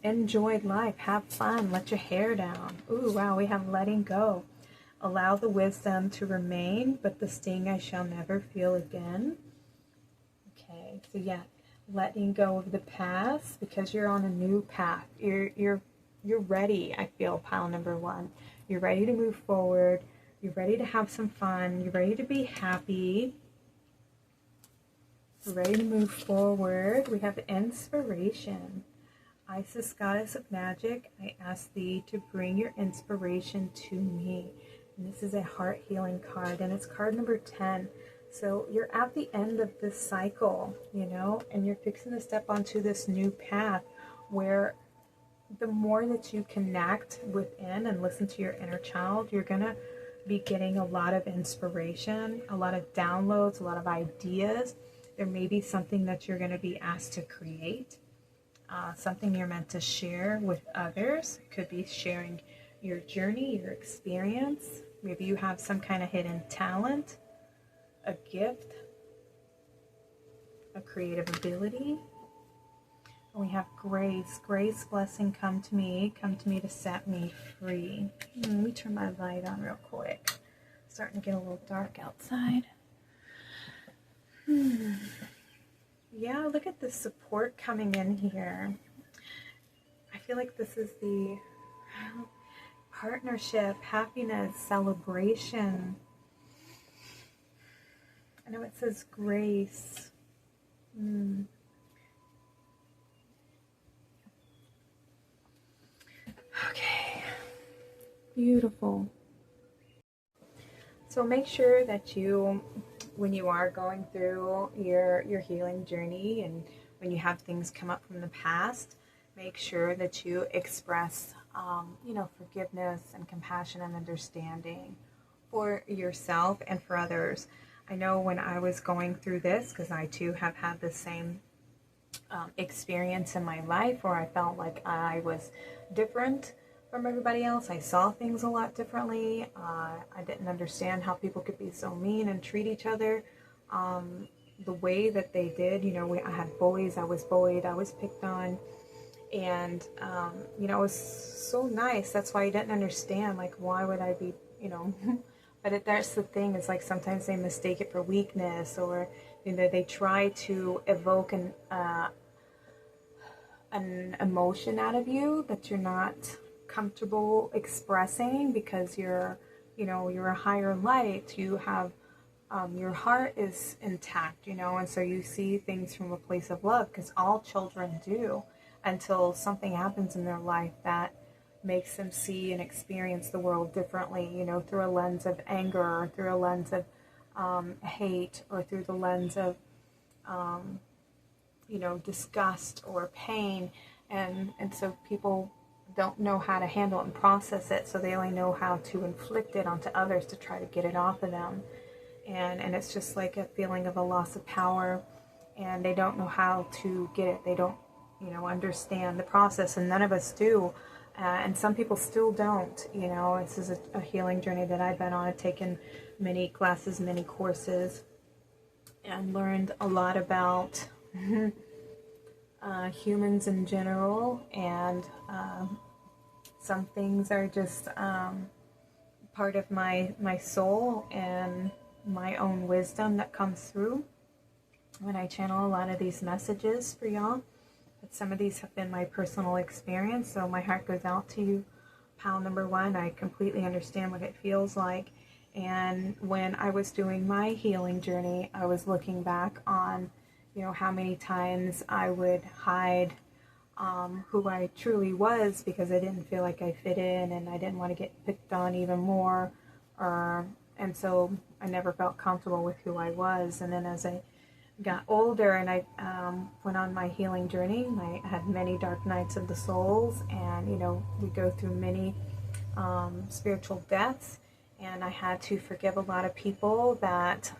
A: enjoy life. Have fun. Let your hair down. Ooh, wow, we have letting go. Allow the wisdom to remain, but the sting I shall never feel again. Okay, so yeah, letting go of the past because you're on a new path. You're ready, I feel, pile number one. You're ready to move forward. You're ready to have some fun. You're ready to be happy. We're ready to move forward. We have inspiration. Isis, goddess of magic, I ask thee to bring your inspiration to me. And this is a heart healing card, and it's card number 10. So you're at the end of this cycle, you know, and you're fixing to step onto this new path where the more that you connect within and listen to your inner child, you're going to be getting a lot of inspiration, a lot of downloads, a lot of ideas. There may be something that you're going to be asked to create, something you're meant to share with others. It could be sharing your journey, your experience. Maybe you have some kind of hidden talent, a gift, a creative ability. And we have grace. Grace, blessing, come to me to set me free. Let me turn my light on real quick. It's starting to get a little dark outside. Yeah, look at the support coming in here. I feel like this is the partnership, happiness, celebration. I know it says grace. Okay, beautiful. So make sure that you, when you are going through your healing journey and when you have things come up from the past, make sure that you express, forgiveness and compassion and understanding for yourself and for others. I know when I was going through this, because I too have had the same experience in my life where I felt like I was different from everybody else. I saw things a lot differently. I didn't understand how people could be so mean and treat each other the way that they did. You know, I had bullies. I was bullied. I was picked on. And, it was so nice. That's why I didn't understand, like, why would I be, but that's the thing, is like sometimes they mistake it for weakness, or, they try to evoke an emotion out of you that you're not comfortable expressing because you're a higher light. You have, your heart is intact, and so you see things from a place of love, because all children do, until something happens in their life that makes them see and experience the world differently, through a lens of anger, or through a lens of hate, or through the lens of, disgust or pain. And so people don't know how to handle it and process it, so they only know how to inflict it onto others to try to get it off of them. And it's just like a feeling of a loss of power, and they don't know how to get it. They don't understand the process, and none of us do, and some people still don't. This is a healing journey that I've been on. I've taken many classes, many courses, and learned a lot about humans in general, and some things are just part of my soul and my own wisdom that comes through when I channel a lot of these messages for y'all. But some of these have been my personal experience, so my heart goes out to you, pile number one. I completely understand what it feels like. And when I was doing my healing journey, I was looking back on, how many times I would hide who I truly was, because I didn't feel like I fit in, and I didn't want to get picked on even more. And so I never felt comfortable with who I was. And then as I got older and I went on my healing journey, I had many dark nights of the souls, and we go through many spiritual deaths, and I had to forgive a lot of people that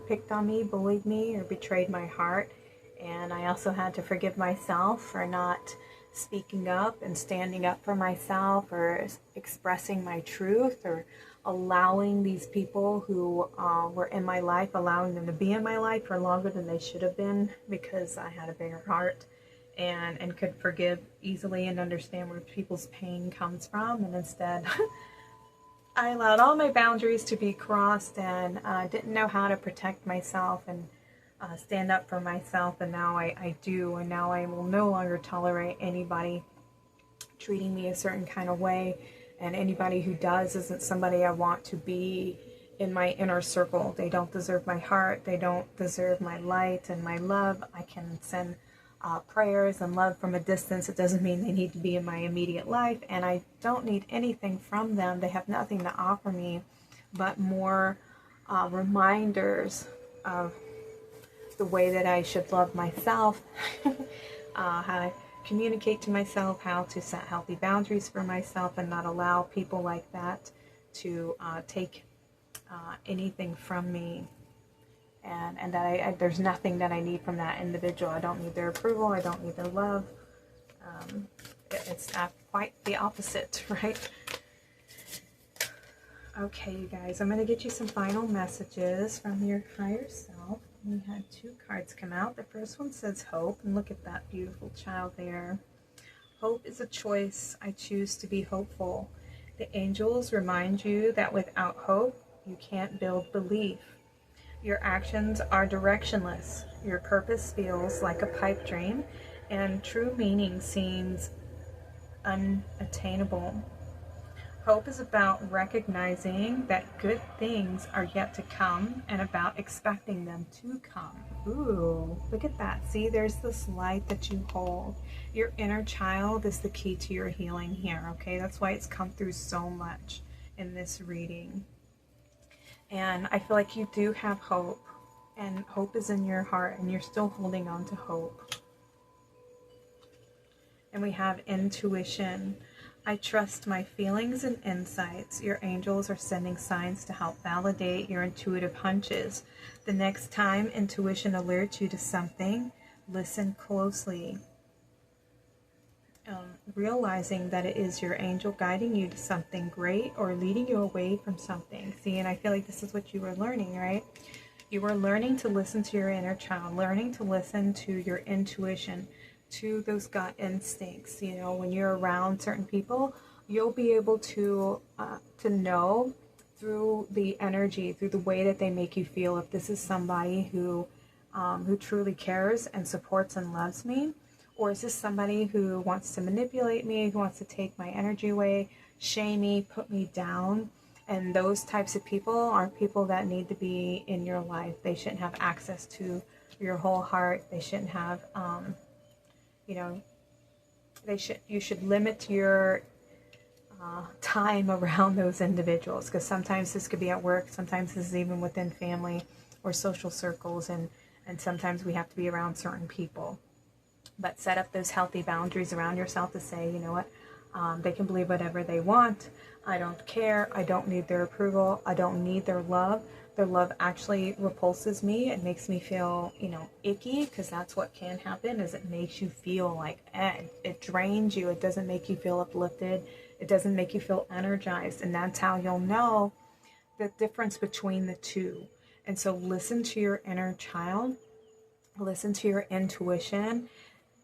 A: picked on me, bullied me, or betrayed my heart. And I also had to forgive myself for not speaking up and standing up for myself, or expressing my truth, or allowing these people who were in my life, allowing them to be in my life for longer than they should have been, because I had a bigger heart and could forgive easily and understand where people's pain comes from. And instead, I allowed all my boundaries to be crossed, and didn't know how to protect myself and stand up for myself. And now I do, and now I will no longer tolerate anybody treating me a certain kind of way, and anybody who does isn't somebody I want to be in my inner circle. They don't deserve my heart. They don't deserve my light and my love. I can send prayers and love from a distance. It doesn't mean they need to be in my immediate life, and I don't need anything from them. They have nothing to offer me but more reminders of the way that I should love myself, how to communicate to myself, how to set healthy boundaries for myself, and not allow people like that to take anything from me. And that there's nothing that I need from that individual. I don't need their approval. I don't need their love. It's quite the opposite, right? Okay, you guys, I'm going to get you some final messages from your higher self. We had 2 cards come out. The first one says hope, and look at that beautiful child there. Hope is a choice. I choose to be hopeful. The angels remind you that without hope, you can't build belief. Your actions are directionless. Your purpose feels like a pipe dream, and true meaning seems unattainable. Hope is about recognizing that good things are yet to come, and about expecting them to come. Ooh, look at that. See, there's this light that you hold. Your inner child is the key to your healing here, okay? That's why it's come through so much in this reading. And I feel like you do have hope, and hope is in your heart, and you're still holding on to hope. And we have intuition. I trust my feelings and insights. Your angels are sending signs to help validate your intuitive hunches. The next time intuition alerts you to something, listen closely. Realizing that it is your angel guiding you to something great or leading you away from something. See, and I feel like this is what you were learning, right? You were learning to listen to your inner child, learning to listen to your intuition, to those gut instincts. You know, when you're around certain people, you'll be able to know through the energy, through the way that they make you feel, if this is somebody who truly cares and supports and loves me, or is this somebody who wants to manipulate me, who wants to take my energy away, shame me, put me down. And those types of people are people that need to be in your life. They shouldn't have access to your whole heart. They shouldn't have you know, you should limit your time around those individuals, because sometimes this could be at work, sometimes this is even within family or social circles, and sometimes we have to be around certain people. But set up those healthy boundaries around yourself to say, you know what, they can believe whatever they want. I don't care. I don't need their approval. I don't need their love. Their love actually repulses me. It makes me feel, you know, icky, because that's what can happen, is it makes you feel like, it drains you. It doesn't make you feel uplifted. It doesn't make you feel energized. And that's how you'll know the difference between the two. And so listen to your inner child. Listen to your intuition.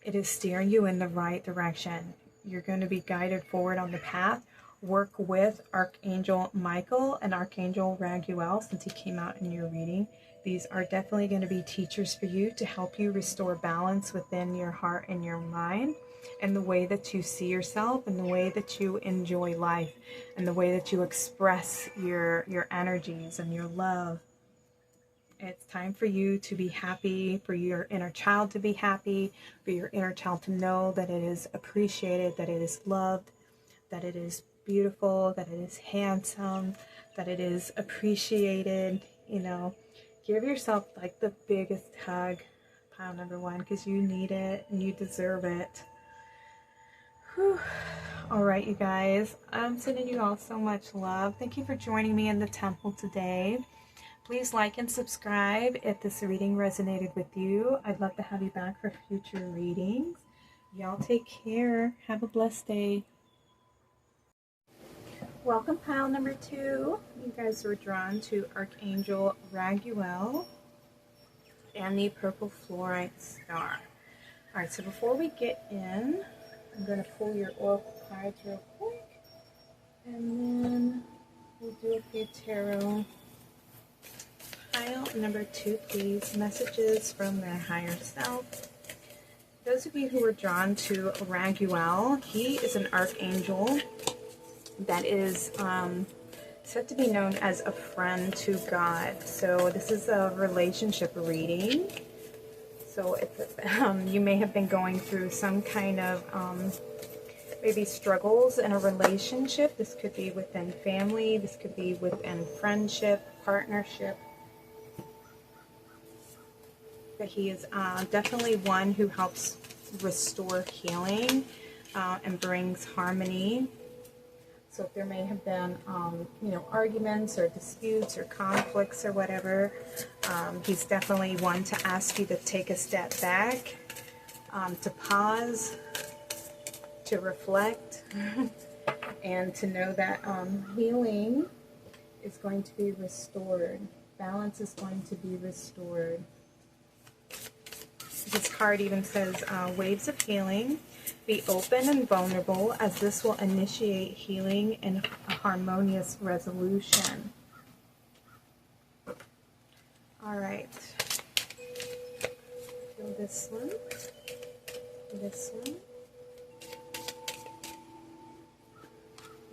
A: It is steering you in the right direction. You're going to be guided forward on the path. Work with Archangel Michael and Archangel Raguel, since he came out in your reading. These are definitely going to be teachers for you to help you restore balance within your heart and your mind, and the way that you see yourself, and the way that you enjoy life, and the way that you express your energies and your love. It's time for you to be happy, for your inner child to be happy, for your inner child to know that it is appreciated, that it is loved, that it is beautiful, that it is handsome, that it is appreciated. You know, give yourself like the biggest hug, pile number 1, because you need it and you deserve it. Whew. All right, you guys, I'm sending you all so much love. Thank you for joining me in the temple today. Please like and subscribe if this reading resonated with you. I'd love to have you back for future readings. Y'all take care. Have a blessed day. Welcome, pile number 2. You guys were drawn to Archangel Raguel and the purple fluorite star. All right, so before we get in, I'm going to pull your oracle cards real quick, and then we'll do a few tarot. Pile number 2, please. Messages from their higher self. Those of you who are drawn to Raguel, he is an archangel that is said to be known as a friend to God. So this is a relationship reading. So if you may have been going through some kind of maybe struggles in a relationship. This could be within family. This could be within friendship, partnership. But he is definitely one who helps restore healing and brings harmony. So if there may have been, arguments or disputes or conflicts or whatever, he's definitely one to ask you to take a step back, to pause, to reflect, and to know that healing is going to be restored. Balance is going to be restored. This card even says, waves of healing. Be open and vulnerable, as this will initiate healing and a harmonious resolution. All right. Feel this one. This one.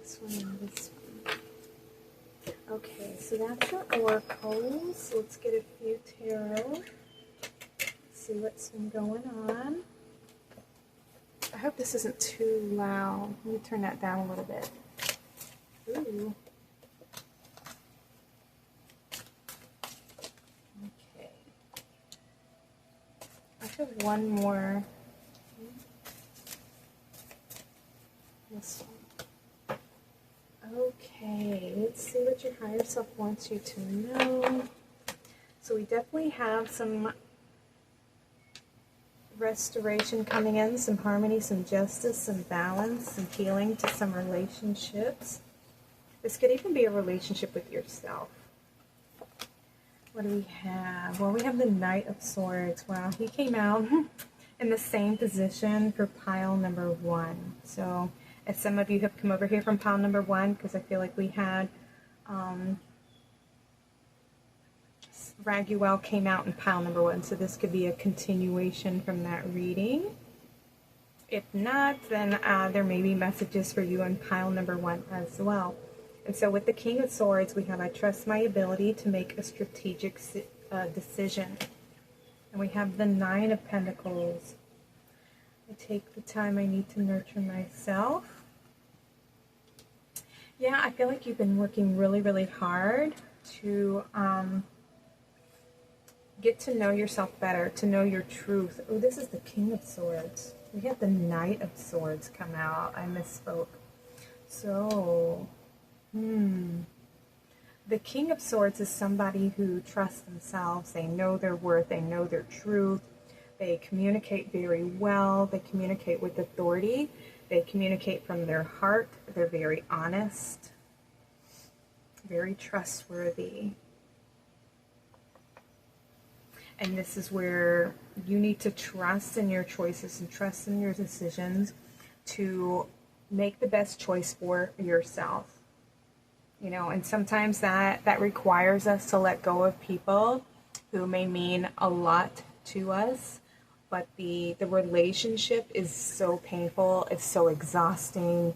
A: This one and this one. Okay, so that's your oracles. Let's get a few tarot. See what's been going on. I hope this isn't too loud. Let me turn that down a little bit. Ooh. Okay. I have one more. This one. Okay, let's see what your higher self wants you to know. So we definitely have some restoration coming in, some harmony, some justice, some balance, some healing to some relationships. This could even be a relationship with yourself. What do we have? Well, we have the Knight of Swords. Wow, he came out in the same position for pile number 1. So as some of you have come over here from pile number 1, because I feel like we had Raguel came out in pile number 1, so this could be a continuation from that reading. If not, then there may be messages for you in pile number 1 as well. And so with the King of Swords, we have, I trust my ability to make a strategic decision. And we have the Nine of Pentacles. I take the time I need to nurture myself. Yeah, I feel like you've been working really, really hard to get to know yourself better, to know your truth. Oh, this is the King of Swords. We have the Knight of Swords come out. I misspoke. So, the King of Swords is somebody who trusts themselves. They know their worth. They know their truth. They communicate very well. They communicate with authority. They communicate from their heart. They're very honest, very trustworthy. And this is where you need to trust in your choices and trust in your decisions to make the best choice for yourself. You know, and sometimes that requires us to let go of people who may mean a lot to us, but the relationship is so painful, it's so exhausting.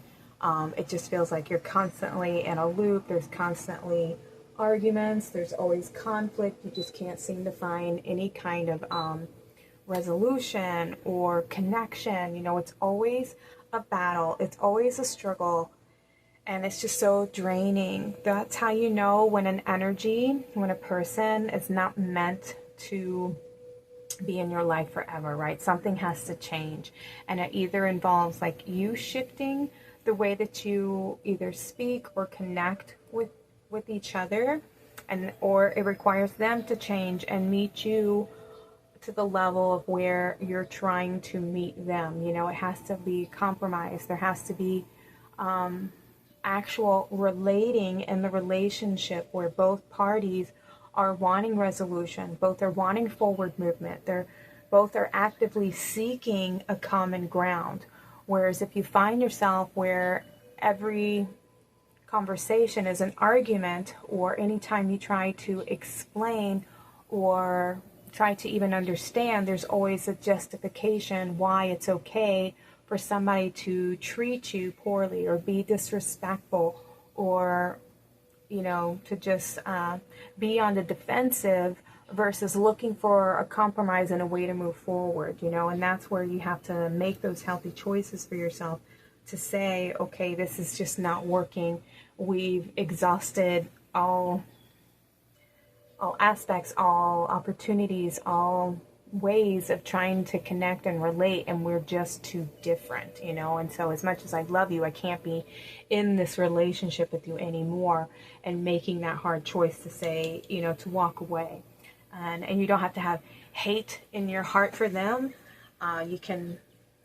A: It just feels like you're constantly in a loop. There's constantly arguments, there's always conflict. You just can't seem to find any kind of resolution or connection. You know, it's always a battle, it's always a struggle, and it's just so draining. That's how you know when an energy, when a person is not meant to be in your life forever, right? Something has to change, and it either involves like you shifting the way that you either speak or connect with each other, and or it requires them to change and meet you to the level of where you're trying to meet them. You know, it has to be compromised. There has to be actual relating in the relationship where both parties are wanting resolution, both are wanting forward movement, they're both are actively seeking a common ground. Whereas if you find yourself where every conversation is an argument, or anytime you try to explain or try to even understand, there's always a justification why it's okay for somebody to treat you poorly or be disrespectful, or to just be on the defensive versus looking for a compromise and a way to move forward, and that's where you have to make those healthy choices for yourself to say, okay, this is just not working. We've exhausted all aspects, all opportunities, all ways of trying to connect and relate, and we're just too different, and so as much as I love you, I can't be in this relationship with you anymore, and making that hard choice to say, to walk away. And you don't have to have hate in your heart for them. You can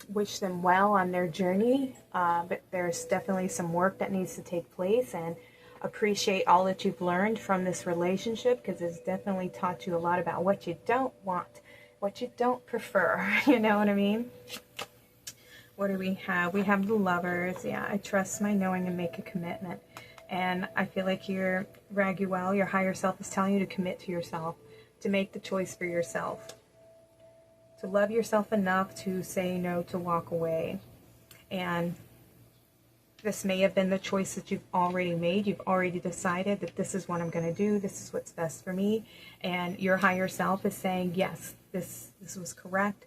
A: wish them well on their journey, but there's definitely some work that needs to take place, and appreciate all that you've learned from this relationship, because it's definitely taught you a lot about what you don't want, what you don't prefer. You know what I mean? What do we have? We have the Lovers. Yeah, I trust my knowing and make a commitment. And I feel like Raguel, your higher self, is telling you to commit to yourself, to make the choice for yourself, to love yourself enough to say no, to walk away. And this may have been the choice that you've already made. You've already decided that this is what I'm going to do. This is what's best for me. And your higher self is saying, yes, this was correct.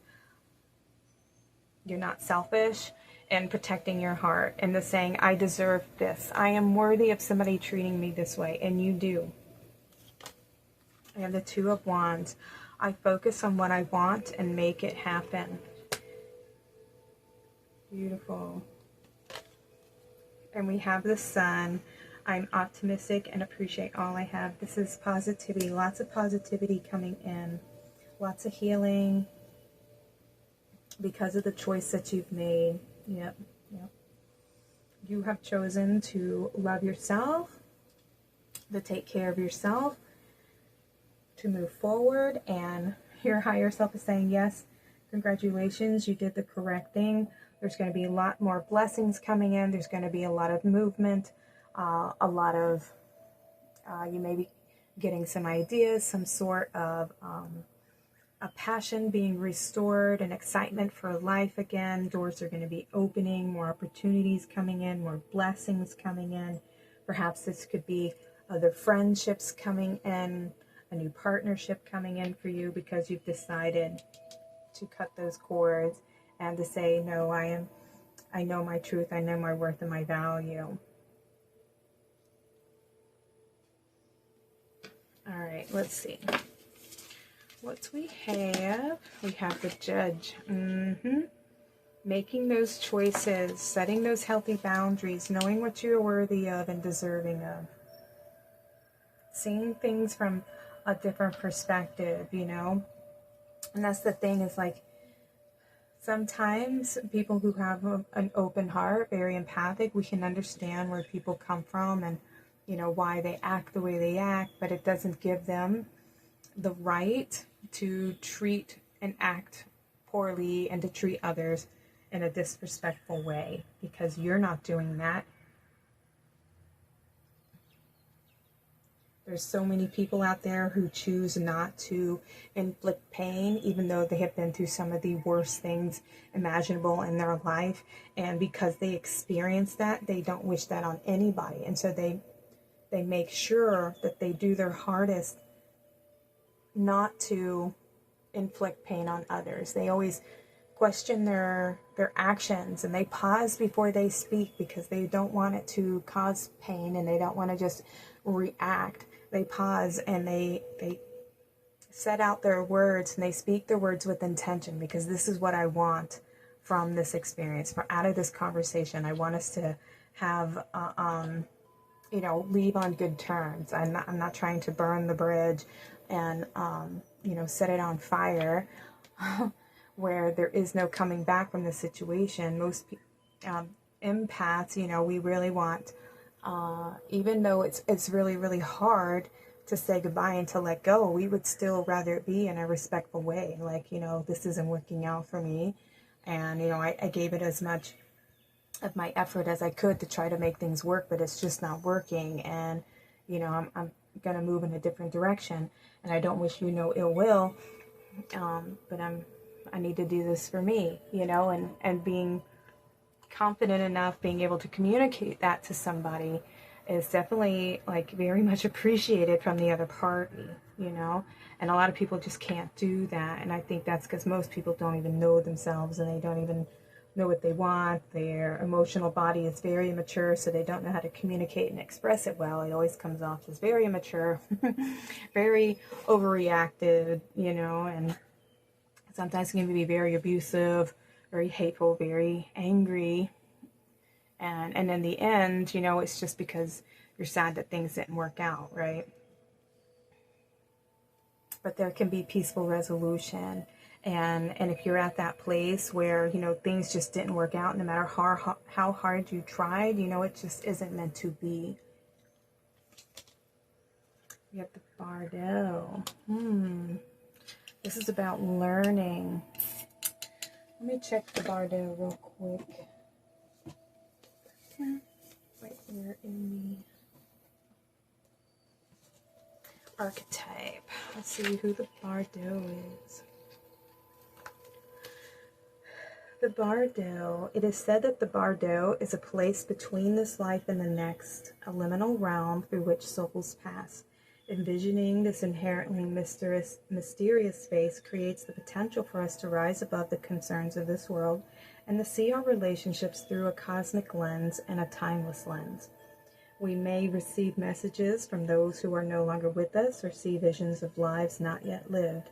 A: You're not selfish, and protecting your heart, and the saying, I deserve this. I am worthy of somebody treating me this way, and you do. I have the Two of Wands. I focus on what I want and make it happen. Beautiful. And we have the Sun. I'm optimistic and appreciate all I have. This is positivity. Lots of positivity coming in. Lots of healing because of the choice that you've made. Yep. You have chosen to love yourself, to take care of yourself, to move forward, and your higher self is saying, yes, congratulations, you did the correct thing. There's going to be a lot more blessings coming in. There's going to be a lot of movement, a lot of, you may be getting some ideas, some sort of a passion being restored, an excitement for life again. Doors are going to be opening, more opportunities coming in, more blessings coming in. Perhaps this could be other friendships coming in, a new partnership coming in for you, because you've decided to cut those cords and to say, no, I know my truth, I know my worth and my value. All right, let's see. What we have? We have the Judge. Making those choices, setting those healthy boundaries, knowing what you're worthy of and deserving of. Seeing things from a different perspective, And that's the thing, is like, sometimes people who have an open heart, very empathic, we can understand where people come from and, why they act the way they act, but it doesn't give them the right to treat and act poorly and to treat others in a disrespectful way, because you're not doing that. There's so many people out there who choose not to inflict pain, even though they have been through some of the worst things imaginable in their life. And because they experience that, they don't wish that on anybody. And so they make sure that they do their hardest not to inflict pain on others. They always question their actions, and they pause before they speak because they don't want it to cause pain, and they don't want to just react. They pause and they set out their words, and they speak their words with intention, because this is what I want from this experience, from out of this conversation. I want us to have leave on good terms. I'm not trying to burn the bridge and set it on fire where there is no coming back from the situation. Most empaths, we really want Even though it's really, really hard to say goodbye and to let go, we would still rather it be in a respectful way. Like, this isn't working out for me. And, I gave it as much of my effort as I could to try to make things work, but it's just not working. And, I'm going to move in a different direction. And I don't wish you no ill will. But I need to do this for me, and being confident enough, being able to communicate that to somebody is definitely like very much appreciated from the other party, and a lot of people just can't do that. And I think that's because most people don't even know themselves, and they don't even know what they want. Their emotional body is very immature, so they don't know how to communicate and express it well. It always comes off as very immature, very overreacted, and sometimes it can be very abusive, very hateful, very angry. And in the end, it's just because you're sad that things didn't work out, right? But there can be peaceful resolution. And if you're at that place where, things just didn't work out, no matter how hard you tried, it just isn't meant to be. You have the Bardo. This is about learning. Let me check the Bardo real quick. Right here in the archetype. Let's see who the Bardo is. The Bardo. It is said that the Bardo is a place between this life and the next, a liminal realm through which souls pass. Envisioning this inherently mysterious space creates the potential for us to rise above the concerns of this world and to see our relationships through a cosmic lens and a timeless lens. We may receive messages from those who are no longer with us or see visions of lives not yet lived.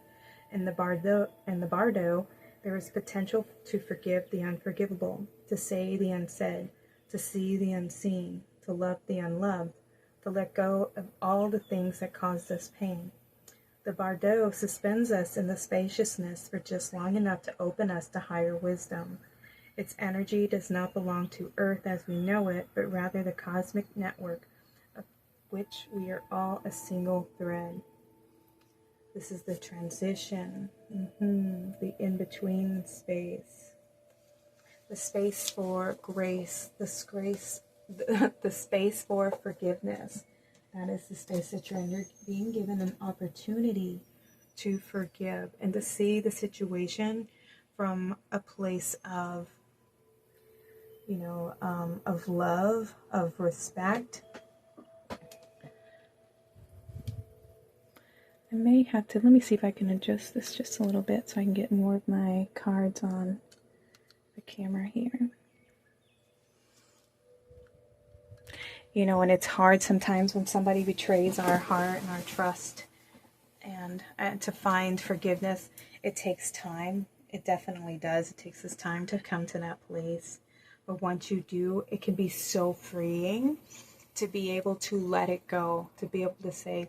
A: In the Bardo, there is potential to forgive the unforgivable, to say the unsaid, to see the unseen, to love the unloved, to let go of all the things that caused us pain. The Bardo suspends us in the spaciousness for just long enough to open us to higher wisdom. Its energy does not belong to Earth as we know it, but rather the cosmic network of which we are all a single thread. This is the transition, the in-between space, the space for grace, the space for forgiveness. That is the space that you're being given an opportunity to forgive and to see the situation from a place of, of love, of respect. I may have to, let me see if I can adjust this just a little bit so I can get more of my cards on the camera here. And it's hard sometimes when somebody betrays our heart and our trust, and to find forgiveness, it takes time. It definitely does. It takes us time to come to that place. But once you do, it can be so freeing to be able to let it go, to be able to say,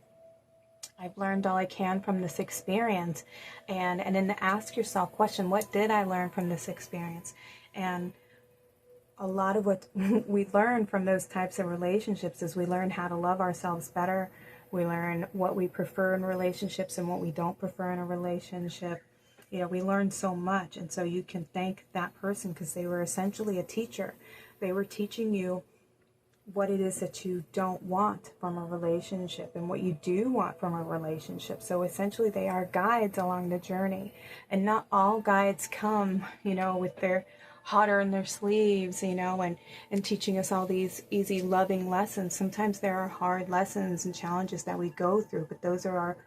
A: I've learned all I can from this experience. And then to ask yourself, question, what did I learn from this experience? And a lot of what we learn from those types of relationships is we learn how to love ourselves better. We learn what we prefer in relationships and what we don't prefer in a relationship. We learn so much. And so you can thank that person because they were essentially a teacher. They were teaching you what it is that you don't want from a relationship and what you do want from a relationship. So essentially they are guides along the journey. And not all guides come, with their hotter in their sleeves, and teaching us all these easy, loving lessons. Sometimes there are hard lessons and challenges that we go through, but those are our,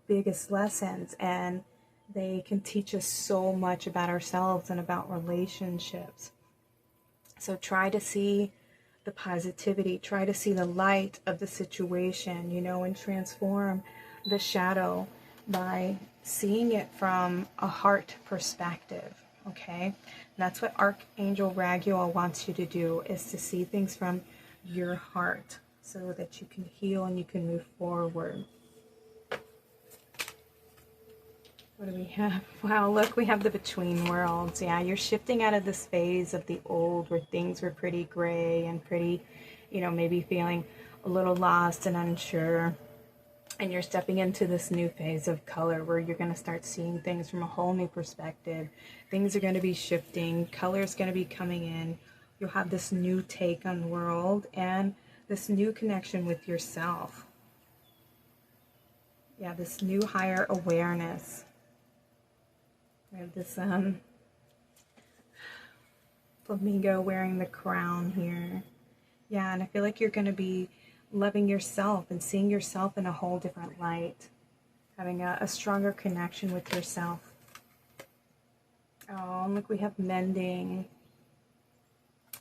A: biggest lessons. And they can teach us so much about ourselves and about relationships. So try to see the positivity, try to see the light of the situation, and transform the shadow by seeing it from a heart perspective. Okay, and that's what Archangel Raguel wants you to do, is to see things from your heart so that you can heal and you can move forward. What do we have? Wow, look, we have the between worlds. Yeah, you're shifting out of this phase of the old where things were pretty gray and pretty, you know, maybe feeling a little lost and unsure. And you're stepping into this new phase of color where you're going to start seeing things from a whole new perspective. Things are going to be shifting. Color is going to be coming in. You'll have this new take on the world and this new connection with yourself. Yeah, this new higher awareness. We have this flamingo wearing the crown here. Yeah, and I feel like you're going to be loving yourself and seeing yourself in a whole different light, having a stronger connection with yourself. Oh, and look, we have mending.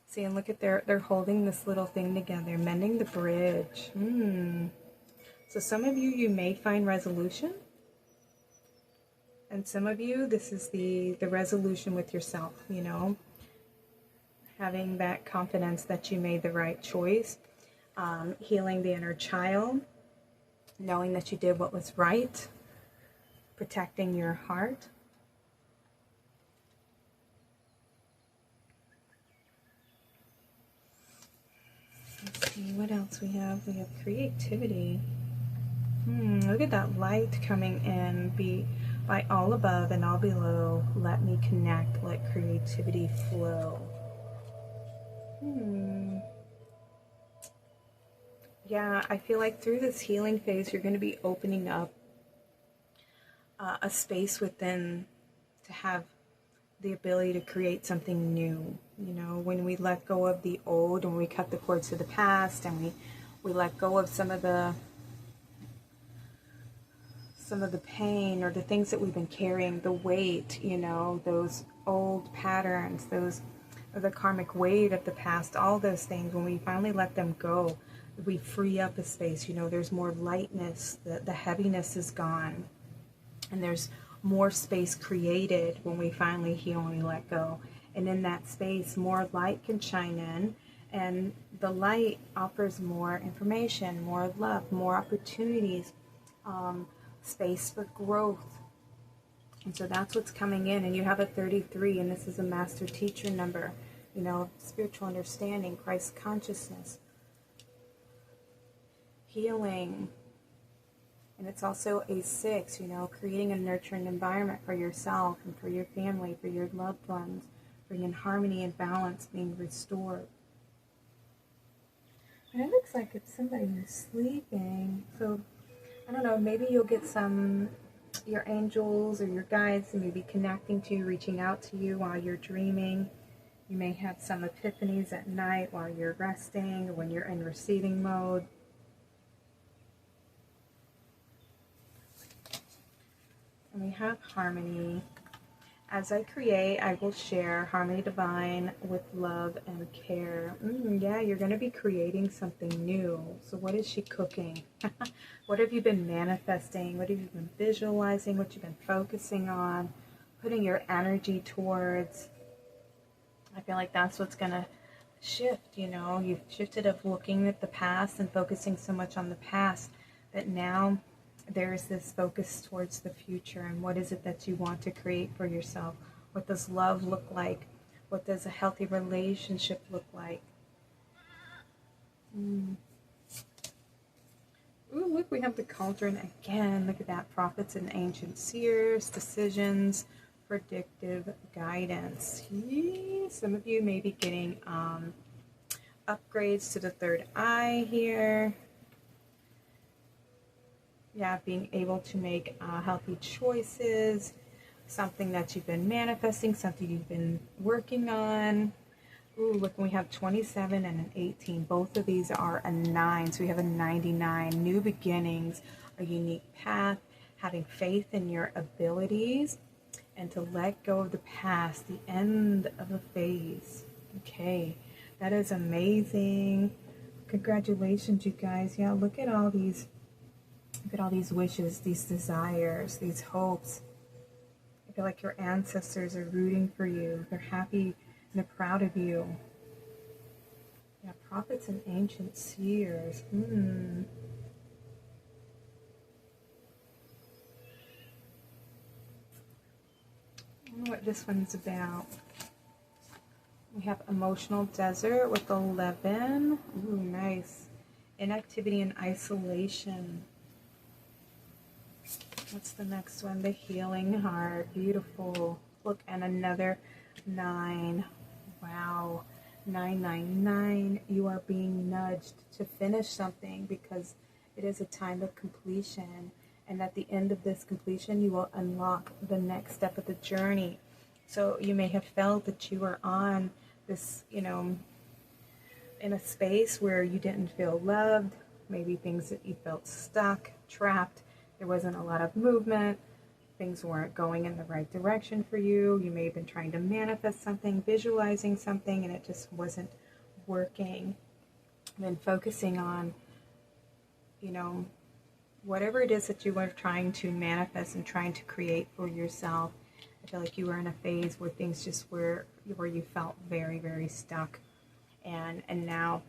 A: See, and look at they're holding this little thing together, mending the bridge. So some of you, you may find resolution. And some of you, this is the resolution with yourself, you know, having that confidence that you made the right choice, healing the inner child, knowing that you did what was right, protecting your heart. Let's see what else we have. We have creativity. Look at that light coming in. Be by all above and all below. Let me connect. Let creativity flow. Yeah, I feel like through this healing phase, you're going to be opening up a space within to have the ability to create something new. You know, when we let go of the old and we cut the cords to the past and we let go of some of the pain or the things that we've been carrying, the weight, you know, those old patterns, the karmic weight of the past, all those things, when we finally let them go, we free up a space, you know, there's more lightness, the heaviness is gone, and there's more space created when we finally heal and we let go. And in that space, more light can shine in, and the light offers more information, more love, more opportunities, space for growth. And so that's what's coming in. And you have a 33, and this is a master teacher number, you know, spiritual understanding, Christ consciousness, healing. And it's also a 6, you know, creating a nurturing environment for yourself and for your family, for your loved ones, bringing harmony and balance, being restored. And it looks like it's somebody who's sleeping. So, I don't know, maybe you'll get your angels or your guides maybe connecting to you, reaching out to you while you're dreaming. You may have some epiphanies at night while you're resting or when you're in receiving mode. And we have harmony. As I create, I will share harmony divine with love and care. Yeah, you're going to be creating something new. So what is she cooking? What have you been manifesting? What have you been visualizing? What you've been focusing on? Putting your energy towards? I feel like that's what's going to shift, you know. You've shifted of looking at the past and focusing so much on the past that now there's this focus towards the future, and what is it that you want to create for yourself? What does love look like? What does a healthy relationship look like? Ooh, look, we have the cauldron again. Look at that. Prophets and ancient seers, decisions, predictive guidance. Some of you may be getting upgrades to the third eye here. Yeah, being able to make healthy choices, something that you've been manifesting, something you've been working on. Ooh, look, we have 27 and an 18. Both of these are a 9, so we have a 99. New beginnings, a unique path, having faith in your abilities, and to let go of the past, the end of a phase. Okay, that is amazing. Congratulations, you guys. Yeah, look at all these. Look at all these wishes, these desires, these hopes. I feel like your ancestors are rooting for you. They're happy and they're proud of you. Yeah, prophets and ancient seers. I don't know what this one's about. We have emotional desert with 11. Ooh, nice. Inactivity and isolation. What's the next one? The healing heart. Beautiful. Look, and another 9. Wow. 999. You are being nudged to finish something because it is a time of completion. And at the end of this completion, you will unlock the next step of the journey. So you may have felt that you are on this, you know, in a space where you didn't feel loved, maybe things that you felt stuck, trapped, there wasn't a lot of movement, things weren't going in the right direction for you, you may have been trying to manifest something, visualizing something, and it just wasn't working. And then focusing on, you know, whatever it is that you were trying to manifest and trying to create for yourself. I feel like you were in a phase where things just were, where you felt very, very stuck. And now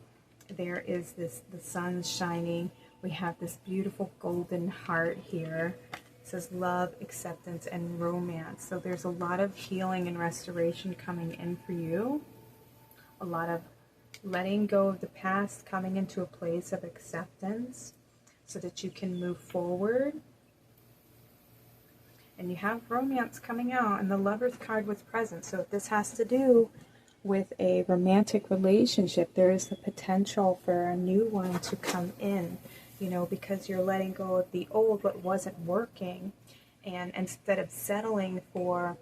A: there is this, the sun's shining. We have this beautiful golden heart here. It says love, acceptance, and romance. So there's a lot of healing and restoration coming in for you. A lot of letting go of the past, coming into a place of acceptance so that you can move forward. And you have romance coming out, and the Lover's card was present. So if this has to do with a romantic relationship, there is the potential for a new one to come in, you know, because you're letting go of the old, what wasn't working. And instead of settling for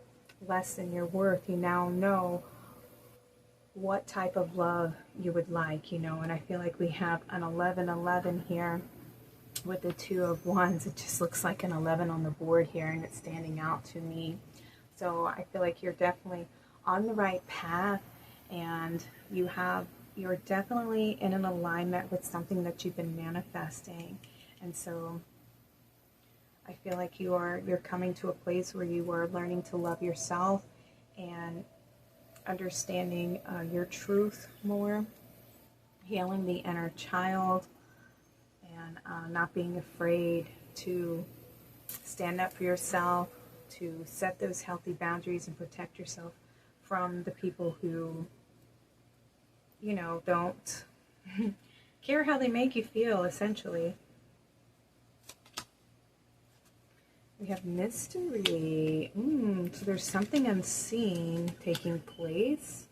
A: less than your worth, you now know what type of love you would like, you know. And I feel like we have an 1111 here with the 2 of Wands. It just looks like an 11 on the board here, and it's standing out to me. So I feel like you're definitely on the right path, and you're definitely in an alignment with something that you've been manifesting. And so I feel like you're coming to a place where you are learning to love yourself and understanding your truth more, healing the inner child, and not being afraid to stand up for yourself, to set those healthy boundaries and protect yourself from the people who, you know, don't care how they make you feel, essentially. We have mystery. So there's something unseen taking place.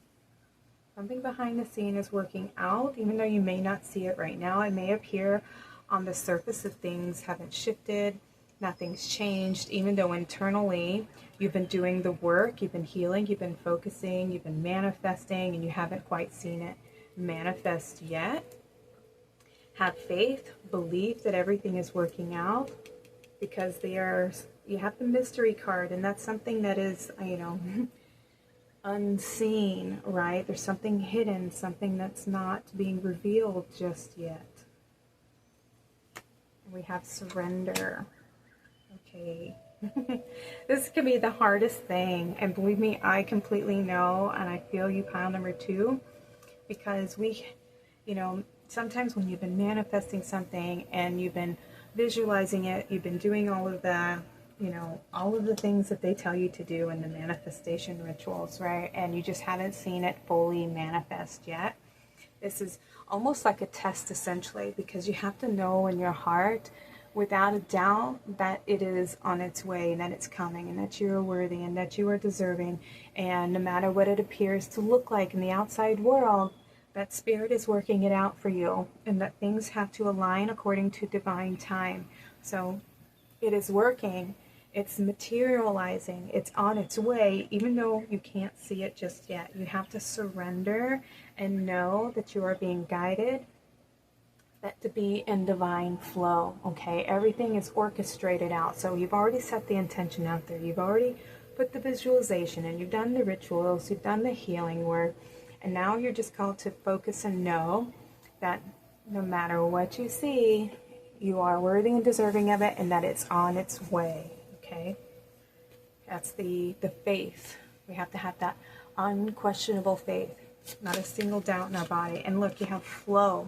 A: Something behind the scene is working out, even though you may not see it right now. It may appear on the surface of things haven't shifted, nothing's changed, even though internally you've been doing the work, you've been healing, you've been focusing, you've been manifesting, and you haven't quite seen it manifest yet. Have faith, believe that everything is working out, because you have the mystery card, and that's something that is, you know, unseen, right? There's something hidden, something that's not being revealed just yet. We have surrender. Okay. This can be the hardest thing, and believe me, I completely know, and I feel you, pile number 2, because we, you know, sometimes when you've been manifesting something and you've been visualizing it, you've been doing all of the, you know, all of the things that they tell you to do in the manifestation rituals, right? And you just haven't seen it fully manifest yet. This is almost like a test, essentially, because you have to know in your heart, without a doubt, that it is on its way, and that it's coming, and that you are worthy, and that you are deserving. And no matter what it appears to look like in the outside world, that Spirit is working it out for you, and that things have to align according to divine time. So it is working. It's materializing. It's on its way, even though you can't see it just yet. You have to surrender and know that you are being guided, that to be in divine flow, okay? Everything is orchestrated out. So you've already set the intention out there. You've already put the visualization, and you've done the rituals, you've done the healing work, and now you're just called to focus and know that no matter what you see, you are worthy and deserving of it, and that it's on its way. Okay, that's the faith. We have to have that unquestionable faith, not a single doubt in our body. And look, you have flow.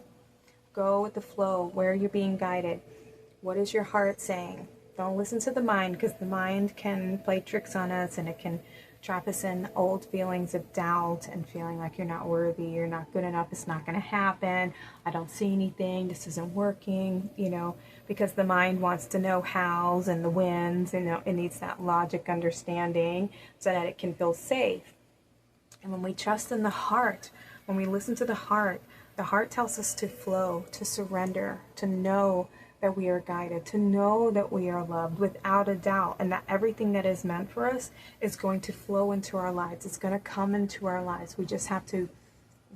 A: Go with the flow. Where you're being guided. What is your heart saying? Don't listen to the mind, because the mind can play tricks on us, and it can trap us in old feelings of doubt and feeling like you're not worthy, you're not good enough, it's not going to happen, I don't see anything, this isn't working, because the mind wants to know hows and the whens, it needs that logic understanding so that it can feel safe. And when we trust in the heart, when we listen to the heart tells us to flow, to surrender, to know that we are guided, to know that we are loved without a doubt, and that everything that is meant for us is going to flow into our lives. It's going to come into our lives. We just have to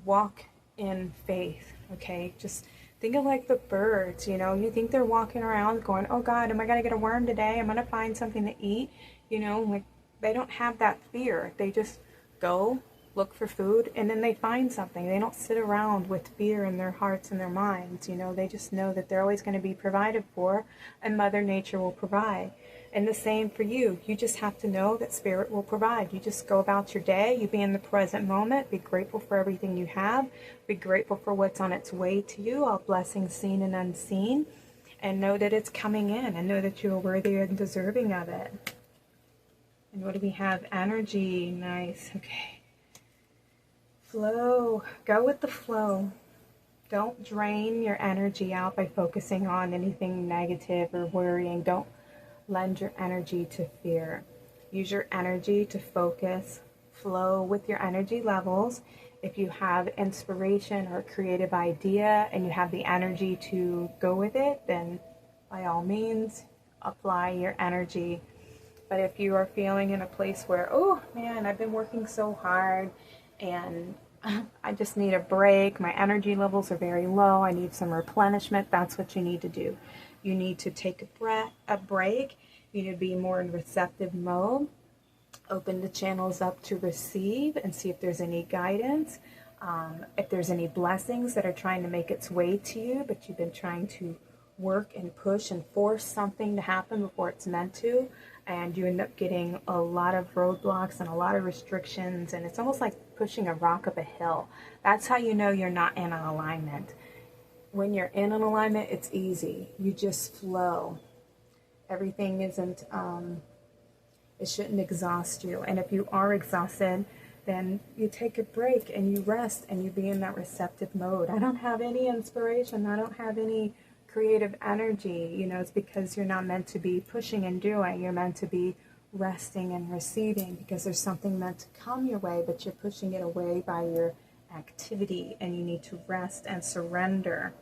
A: walk in faith, okay? Just think of like the birds, you think they're walking around going, oh God, am I going to get a worm today? I'm going to find something to eat, like they don't have that fear. They just go, look for food, and then they find something. They don't sit around with fear in their hearts and their minds. They just know that they're always going to be provided for, and Mother Nature will provide. And the same for you. You just have to know that Spirit will provide. You just go about your day. You be in the present moment. Be grateful for everything you have. Be grateful for what's on its way to you, all blessings seen and unseen. And know that it's coming in, and know that you are worthy and deserving of it. And what do we have? Energy. Nice. Okay. Flow. Go with the flow. Don't drain your energy out by focusing on anything negative or worrying. Don't lend your energy to fear. Use your energy to focus. Flow with your energy levels. If you have inspiration or a creative idea and you have the energy to go with it, then by all means, apply your energy. But if you are feeling in a place where, oh man, I've been working so hard, and I just need a break, my energy levels are very low, I need some replenishment, that's what you need to do. You need to take a break. You need to be more in receptive mode. Open the channels up to receive and see if there's any guidance, if there's any blessings that are trying to make its way to you, but you've been trying to work and push and force something to happen before it's meant to, and you end up getting a lot of roadblocks and a lot of restrictions, and it's almost like pushing a rock up a hill. That's how you know you're not in an alignment. When you're in an alignment, it's easy. You just flow. Everything isn't, it shouldn't exhaust you. And if you are exhausted, then you take a break and you rest and you be in that receptive mode. I don't have any inspiration. I don't have any creative energy. It's because you're not meant to be pushing and doing. You're meant to be resting and receiving, because there's something meant to come your way, but you're pushing it away by your activity, and you need to rest and surrender.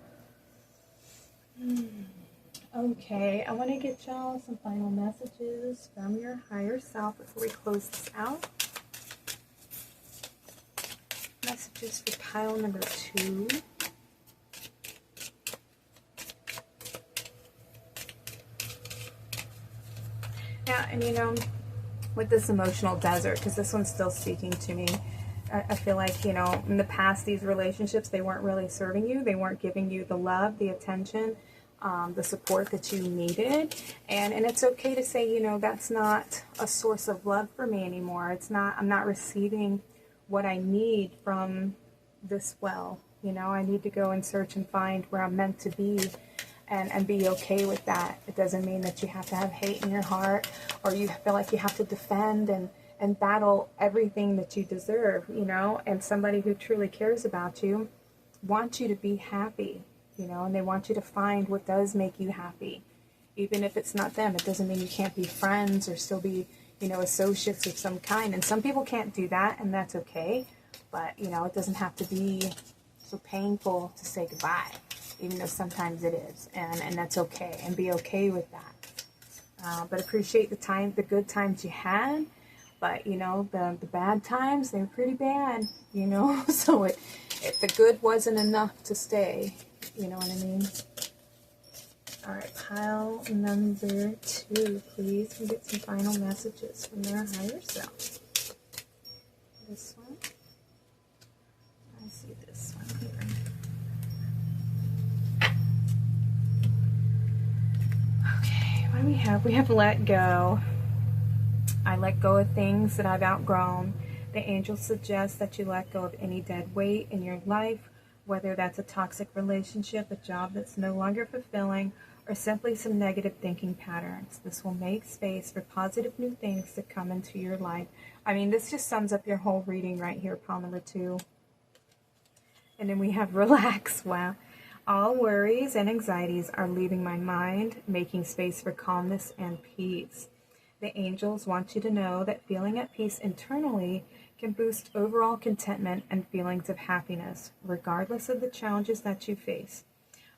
A: Okay, I want to get y'all some final messages from your higher self before we close this out. Messages for pile number 2. Yeah, and with this emotional desert, because this one's still speaking to me, I feel like, in the past, these relationships, they weren't really serving you. They weren't giving you the love, the attention, the support that you needed. And it's okay to say, that's not a source of love for me anymore. I'm not receiving what I need from this well. I need to go and search and find where I'm meant to be. And be okay with that. It doesn't mean that you have to have hate in your heart, or you feel like you have to defend and battle everything that you deserve, and somebody who truly cares about you wants you to be happy, and they want you to find what does make you happy. Even if it's not them, it doesn't mean you can't be friends or still be, associates of some kind. And some people can't do that, and that's okay. But, it doesn't have to be so painful to say goodbye, even though sometimes it is, and that's okay, and be okay with that. But appreciate the good times you had, but the bad times, they're pretty bad, so if the good wasn't enough to stay, you know what I mean? All right, pile number 2, please. We get some final messages from their higher self. This one. I see this one here. What do we have? We have let go. I let go of things that I've outgrown. The angels suggest that you let go of any dead weight in your life, whether that's a toxic relationship, a job that's no longer fulfilling, or simply some negative thinking patterns. This will make space for positive new things to come into your life. I mean, this just sums up your whole reading right here, pile number 2. And then we have relax. Wow. All worries and anxieties are leaving my mind, making space for calmness and peace. The angels want you to know that feeling at peace internally can boost overall contentment and feelings of happiness, regardless of the challenges that you face.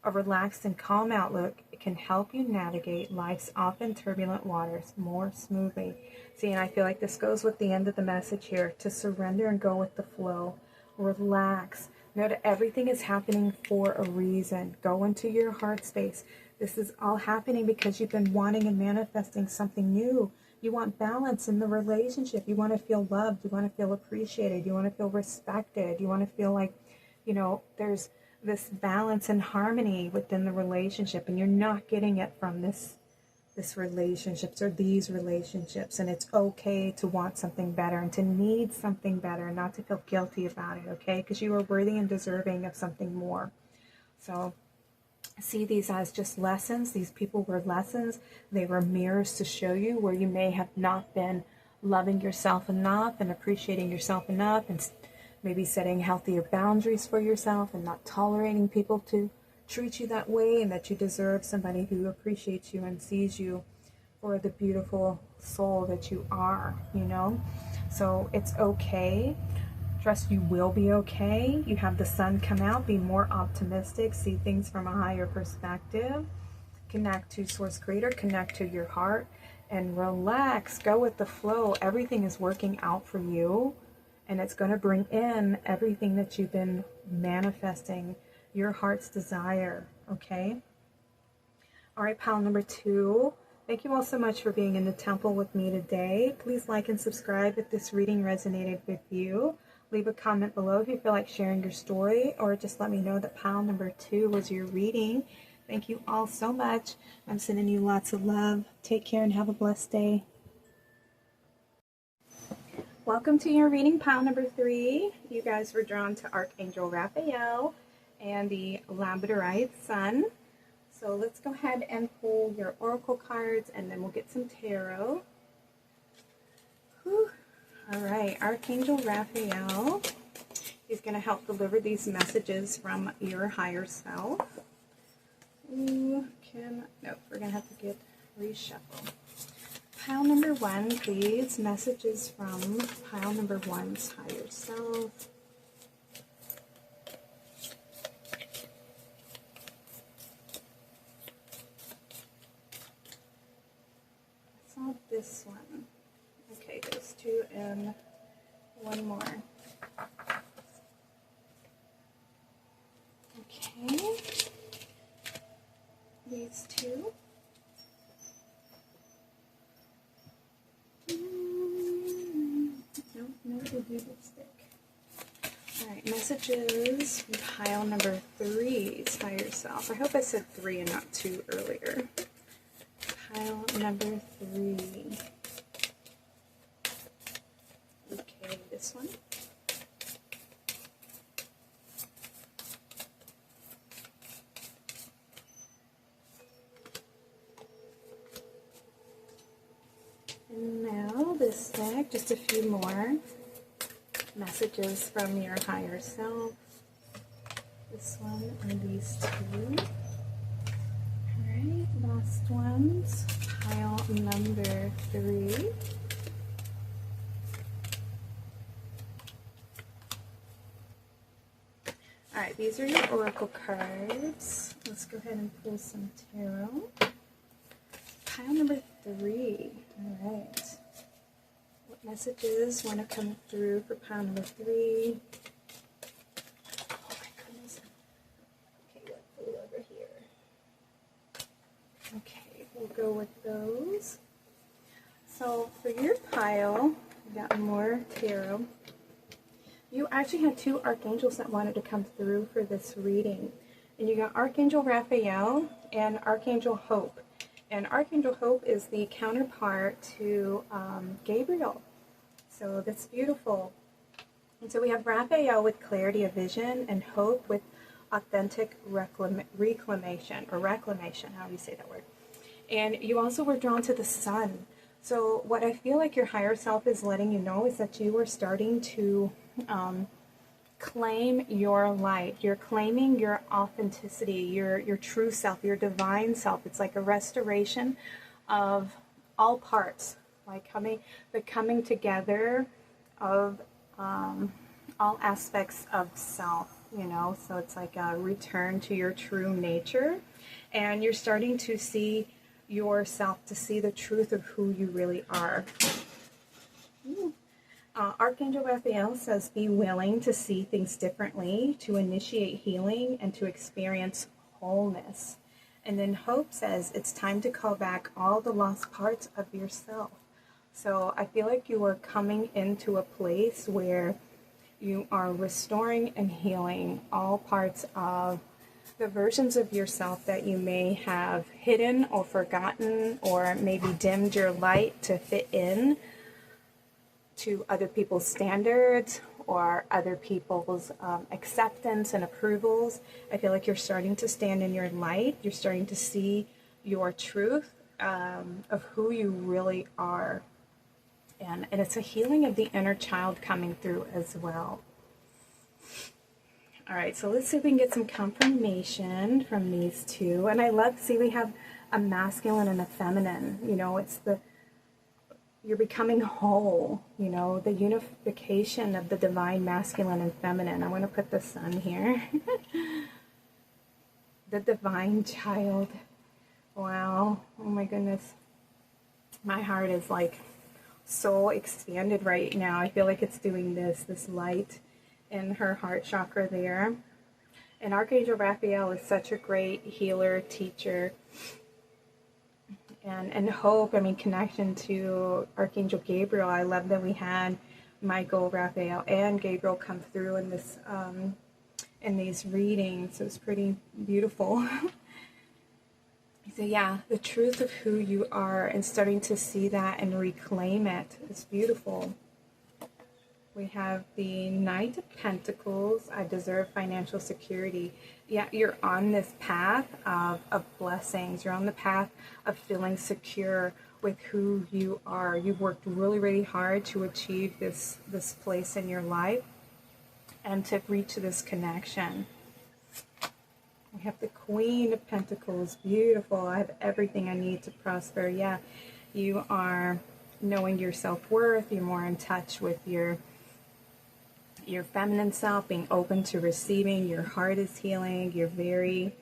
A: A relaxed and calm outlook can help you navigate life's often turbulent waters more smoothly. See, and I feel like this goes with the end of the message here, to surrender and go with the flow. Relax. Know that everything is happening for a reason. Go into your heart space. This is all happening because you've been wanting and manifesting something new. You want balance in the relationship. You want to feel loved. You want to feel appreciated. You want to feel respected. You want to feel like, you know, there's this balance and harmony within the relationship, and you're not getting it from this relationships or these relationships. And it's okay to want something better and to need something better, and not to feel guilty about it, okay? Because you are worthy and deserving of something more. So see these as just lessons. These people were lessons. They were mirrors to show you where you may have not been loving yourself enough and appreciating yourself enough, and maybe setting healthier boundaries for yourself and not tolerating people to treat you that way, and that you deserve somebody who appreciates you and sees you for the beautiful soul that you are, you know? So it's okay. Trust you will be okay. You have the sun come out. Be more optimistic. See things from a higher perspective. Connect to Source Creator. Connect to your heart. And relax. Go with the flow. Everything is working out for you. And it's going to bring in everything that you've been manifesting. Your heart's desire. Okay? All right, pile number 2. Thank you all so much for being in the temple with me today. Please like and subscribe if this reading resonated with you. Leave a comment below if you feel like sharing your story, or just let me know that pile number 2 was your reading. Thank you all so much. I'm sending you lots of love. Take care and have a blessed day. Welcome to your reading, pile number 3. You guys were drawn to Archangel Raphael and the Labradorite Sun. So let's go ahead and pull your oracle cards, and then we'll get some tarot. Whew. All right, Archangel Raphael. He's going to help deliver these messages from your higher self. Nope, we're going to have to get reshuffle. Pile number 1, please. Messages from pile number 1's higher self. I saw this one. Okay, there's 2 and 1 more. Okay. These 2. No, the lipstick. Alright, messages from pile number 3's higher self. I hope I said 3 and not 2 earlier. Pile number 3. Okay, this one. And now this deck, just a few more messages from your higher self. This one and these 2. Alright, last ones. Pile number 3. Alright, these are your oracle cards. Let's go ahead and pull some tarot. Pile number 3. Alright. What messages want to come through for pile number 3? Oh my goodness. Okay, let's pull over here. Okay, we'll go with those. So for your pile, we got more tarot. You actually had 2 archangels that wanted to come through for this reading. And you got Archangel Raphael and Archangel Hope. And Archangel Hope is the counterpart to Gabriel. So that's beautiful. And so we have Raphael with clarity of vision, and Hope with authentic reclamation, or reclamation, how do you say that word? And you also were drawn to the sun. So what I feel like your higher self is letting you know is that you are starting to claim your light. You're claiming your authenticity, your true self, your divine self. It's like a restoration of all parts, like the coming together of all aspects of self, you know. So it's like a return to your true nature, and you're starting to see yourself, to see the truth of who you really are. Archangel Raphael says, be willing to see things differently, to initiate healing, and to experience wholeness. And then Hope says, it's time to call back all the lost parts of yourself. So I feel like you are coming into a place where you are restoring and healing all parts of the versions of yourself that you may have hidden or forgotten, or maybe dimmed your light to fit in to other people's standards or other people's acceptance and approvals. I feel like you're starting to stand in your light. You're starting to see your truth of who you really are. And it's a healing of the inner child coming through as well. All right, so let's see if we can get some confirmation from these two. And I love, see, we have a masculine and a feminine. You know, it's you're becoming whole, you know, the unification of the divine masculine and feminine. I want to put the sun here. The divine child. Wow. Oh my goodness. My heart is like so expanded right now. I feel like it's doing this light in her heart chakra there. And Archangel Raphael is such a great healer, teacher, and Hope. I mean, connection to Archangel Gabriel. I love that we had Michael, Raphael, and Gabriel come through in this in these readings. So it's pretty beautiful. So yeah, the truth of who you are, and starting to see that and reclaim it. It's beautiful. We have the Knight of Pentacles. I deserve financial security. Yeah, you're on this path of blessings. You're on the path of feeling secure with who you are. You've worked really, really hard to achieve this place in your life and to reach this connection. We have the Queen of Pentacles. Beautiful. I have everything I need to prosper. Yeah, you are knowing your self-worth. You're more in touch with your feminine self, being open to receiving. Your heart is healing. You're very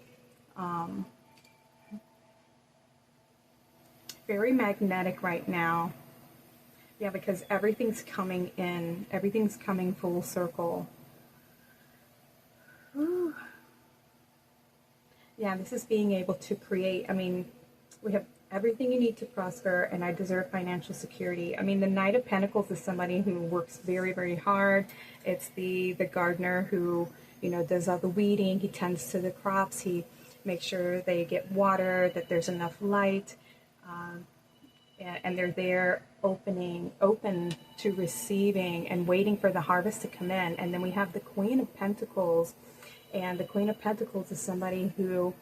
A: very magnetic right now. Yeah, because everything's coming in. Everything's coming full circle. Whew. Yeah, this is being able to create. I mean, we have everything you need to prosper, and I deserve financial security. I mean, the Knight of Pentacles is somebody who works very, very hard. It's the gardener who, you know, does all the weeding. He tends to the crops. He makes sure they get water, that there's enough light, and they're there open to receiving and waiting for the harvest to come in. And then we have the Queen of Pentacles, and the Queen of Pentacles is somebody who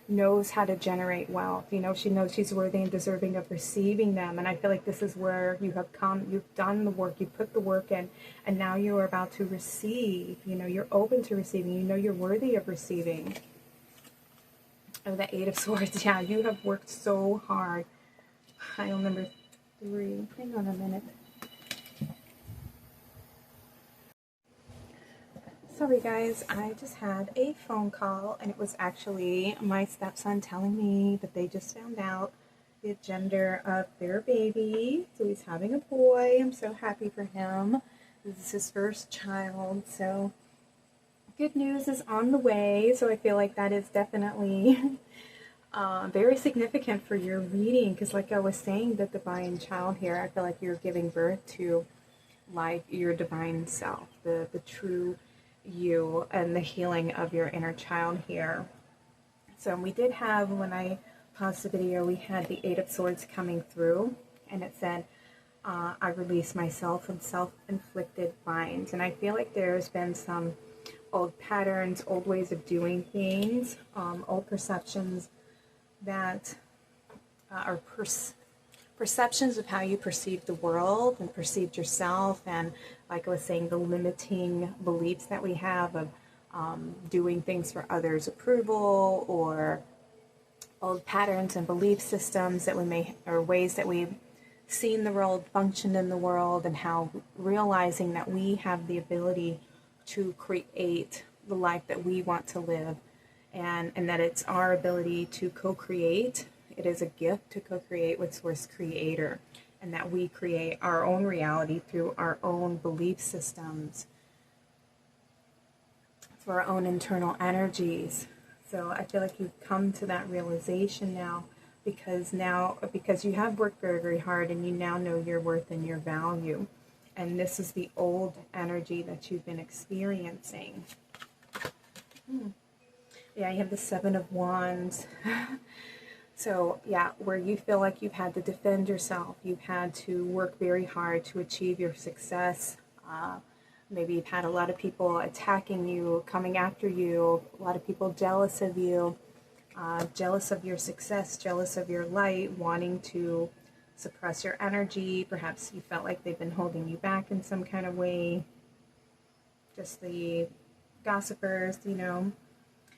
A: knows how to generate wealth. You know, she knows she's worthy and deserving of receiving them. And I feel like this is where you have come, you've done the work, you put the work in, and now you are about to receive. You know, you're open to receiving. You know you're worthy of receiving. Oh, the Eight of Swords. Yeah, you have worked so hard. Pile number 3. Hang on a minute. Sorry guys, I just had a phone call, and it was actually my stepson telling me that they just found out the gender of their baby. So he's having a boy. I'm so happy for him. This is his first child, so good news is on the way. So I feel like that is definitely very significant for your reading, because like I was saying, the divine child here, I feel like you're giving birth to like your divine self, the true you, and the healing of your inner child here. So we did have, when I paused the video, we had the Eight of Swords coming through, and it said, I release myself from self-inflicted binds. And I feel like there's been some old patterns, old ways of doing things, old perceptions that are perceptions of how you perceive the world and perceived yourself, and like I was saying, the limiting beliefs that we have of doing things for others' approval, or old patterns and belief systems that we may, or ways that we've seen the world, functioned in the world, and how realizing that we have the ability to create the life that we want to live, and that it's our ability to co-create. It is a gift to co-create with Source Creator, and that we create our own reality through our own belief systems, through our own internal energies. So I feel like you've come to that realization now, because you have worked very, very hard, and you now know your worth and your value. And this is the old energy that you've been experiencing. Yeah, you have the Seven of Wands. So yeah, where you feel like you've had to defend yourself, you've had to work very hard to achieve your success. Maybe you've had a lot of people attacking you, coming after you, a lot of people jealous of you, jealous of your success, jealous of your light, wanting to suppress your energy. Perhaps you felt like they've been holding you back in some kind of way. Just the gossipers, you know.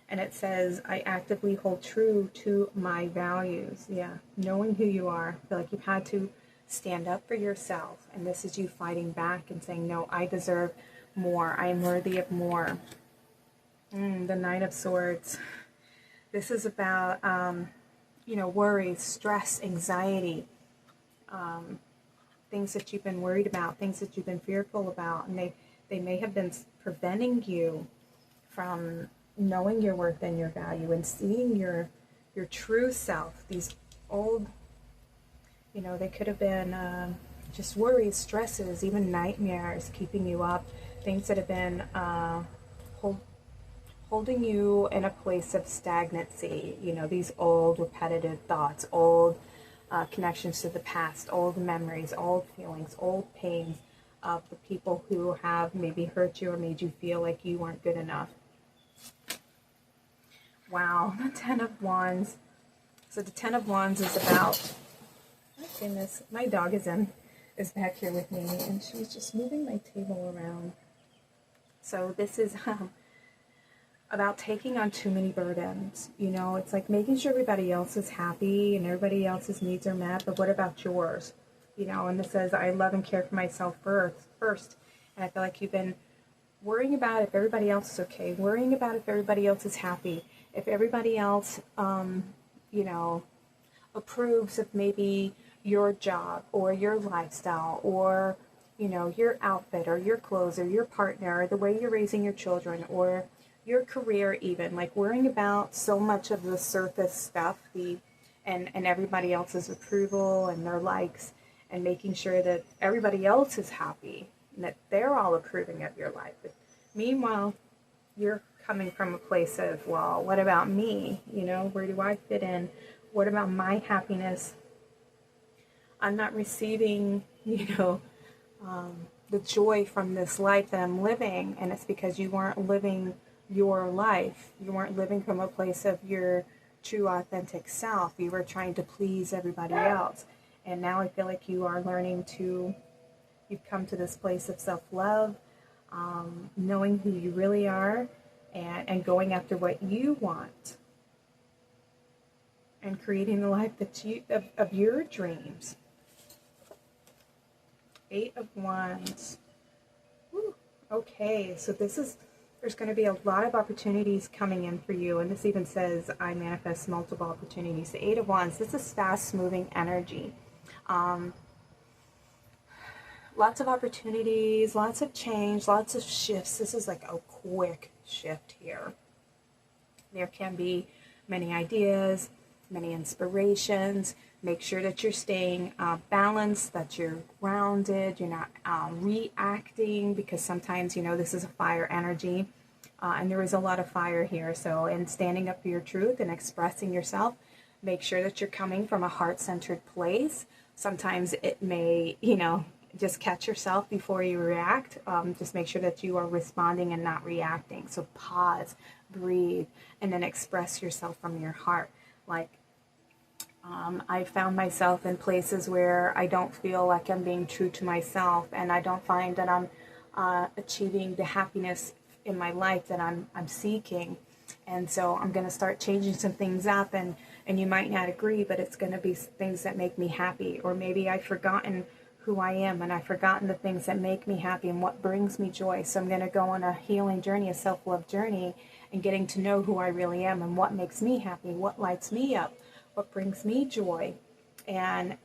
A: And it says, I actively hold true to my values. Yeah, knowing who you are. I feel like you've had to stand up for yourself. And this is you fighting back and saying, no, I deserve more. I am worthy of more. The Knight of Swords. This is about, worry, stress, anxiety. Things that you've been worried about, things that you've been fearful about. And they may have been preventing you from knowing your worth and your value and seeing your true self. These old, they could have been just worries, stresses, even nightmares keeping you up, things that have been holding you in a place of stagnancy. These old repetitive thoughts, old connections to the past, old memories, old feelings, old pains of the people who have maybe hurt you or made you feel like you weren't good enough. Wow, the Ten of Wands. So the Ten of Wands is about, my goodness, my dog is back here with me, and she's just moving my table around. So this is about taking on too many burdens. It's like making sure everybody else is happy and everybody else's needs are met, but what about yours? And this says, I love and care for myself first. And I feel like you've been worrying about if everybody else is okay, worrying about if everybody else is happy, if everybody else, approves of maybe your job or your lifestyle or, your outfit or your clothes or your partner or the way you're raising your children or your career even, like worrying about so much of the surface stuff, and everybody else's approval and their likes, and making sure that everybody else is happy and that they're all approving of your life. But meanwhile, you're coming from a place of, well, what about me? Where do I fit in? What about my happiness? I'm not receiving, the joy from this life that I'm living, and it's because you weren't living your life. You weren't living from a place of your true authentic self. You were trying to please everybody else. And now I feel like you are learning to, you've come to this place of self-love, knowing who you really are, and going after what you want, and creating the life that of your dreams. Eight of Wands. Whew. Okay, so there's going to be a lot of opportunities coming in for you, and this even says, I manifest multiple opportunities. The Eight of Wands, this is fast-moving energy. Lots of opportunities, lots of change, lots of shifts. This is like a quick shift here. There can be many ideas, many inspirations. Make sure that you're staying balanced, that you're grounded, you're not reacting, because sometimes, this is a fire energy, and there is a lot of fire here. So in standing up for your truth and expressing yourself, make sure that you're coming from a heart-centered place. Sometimes it may, just catch yourself before you react. Just make sure that you are responding and not reacting. So pause, breathe, and then express yourself from your heart. Like, I found myself in places where I don't feel like I'm being true to myself, and I don't find that I'm achieving the happiness in my life that I'm seeking. And so I'm going to start changing some things up, and you might not agree, but it's going to be things that make me happy. Or maybe I've forgotten who I am, and I've forgotten the things that make me happy and what brings me joy. So I'm going to go on a healing journey, a self-love journey, and getting to know who I really am and what makes me happy, what lights me up, what brings me joy. And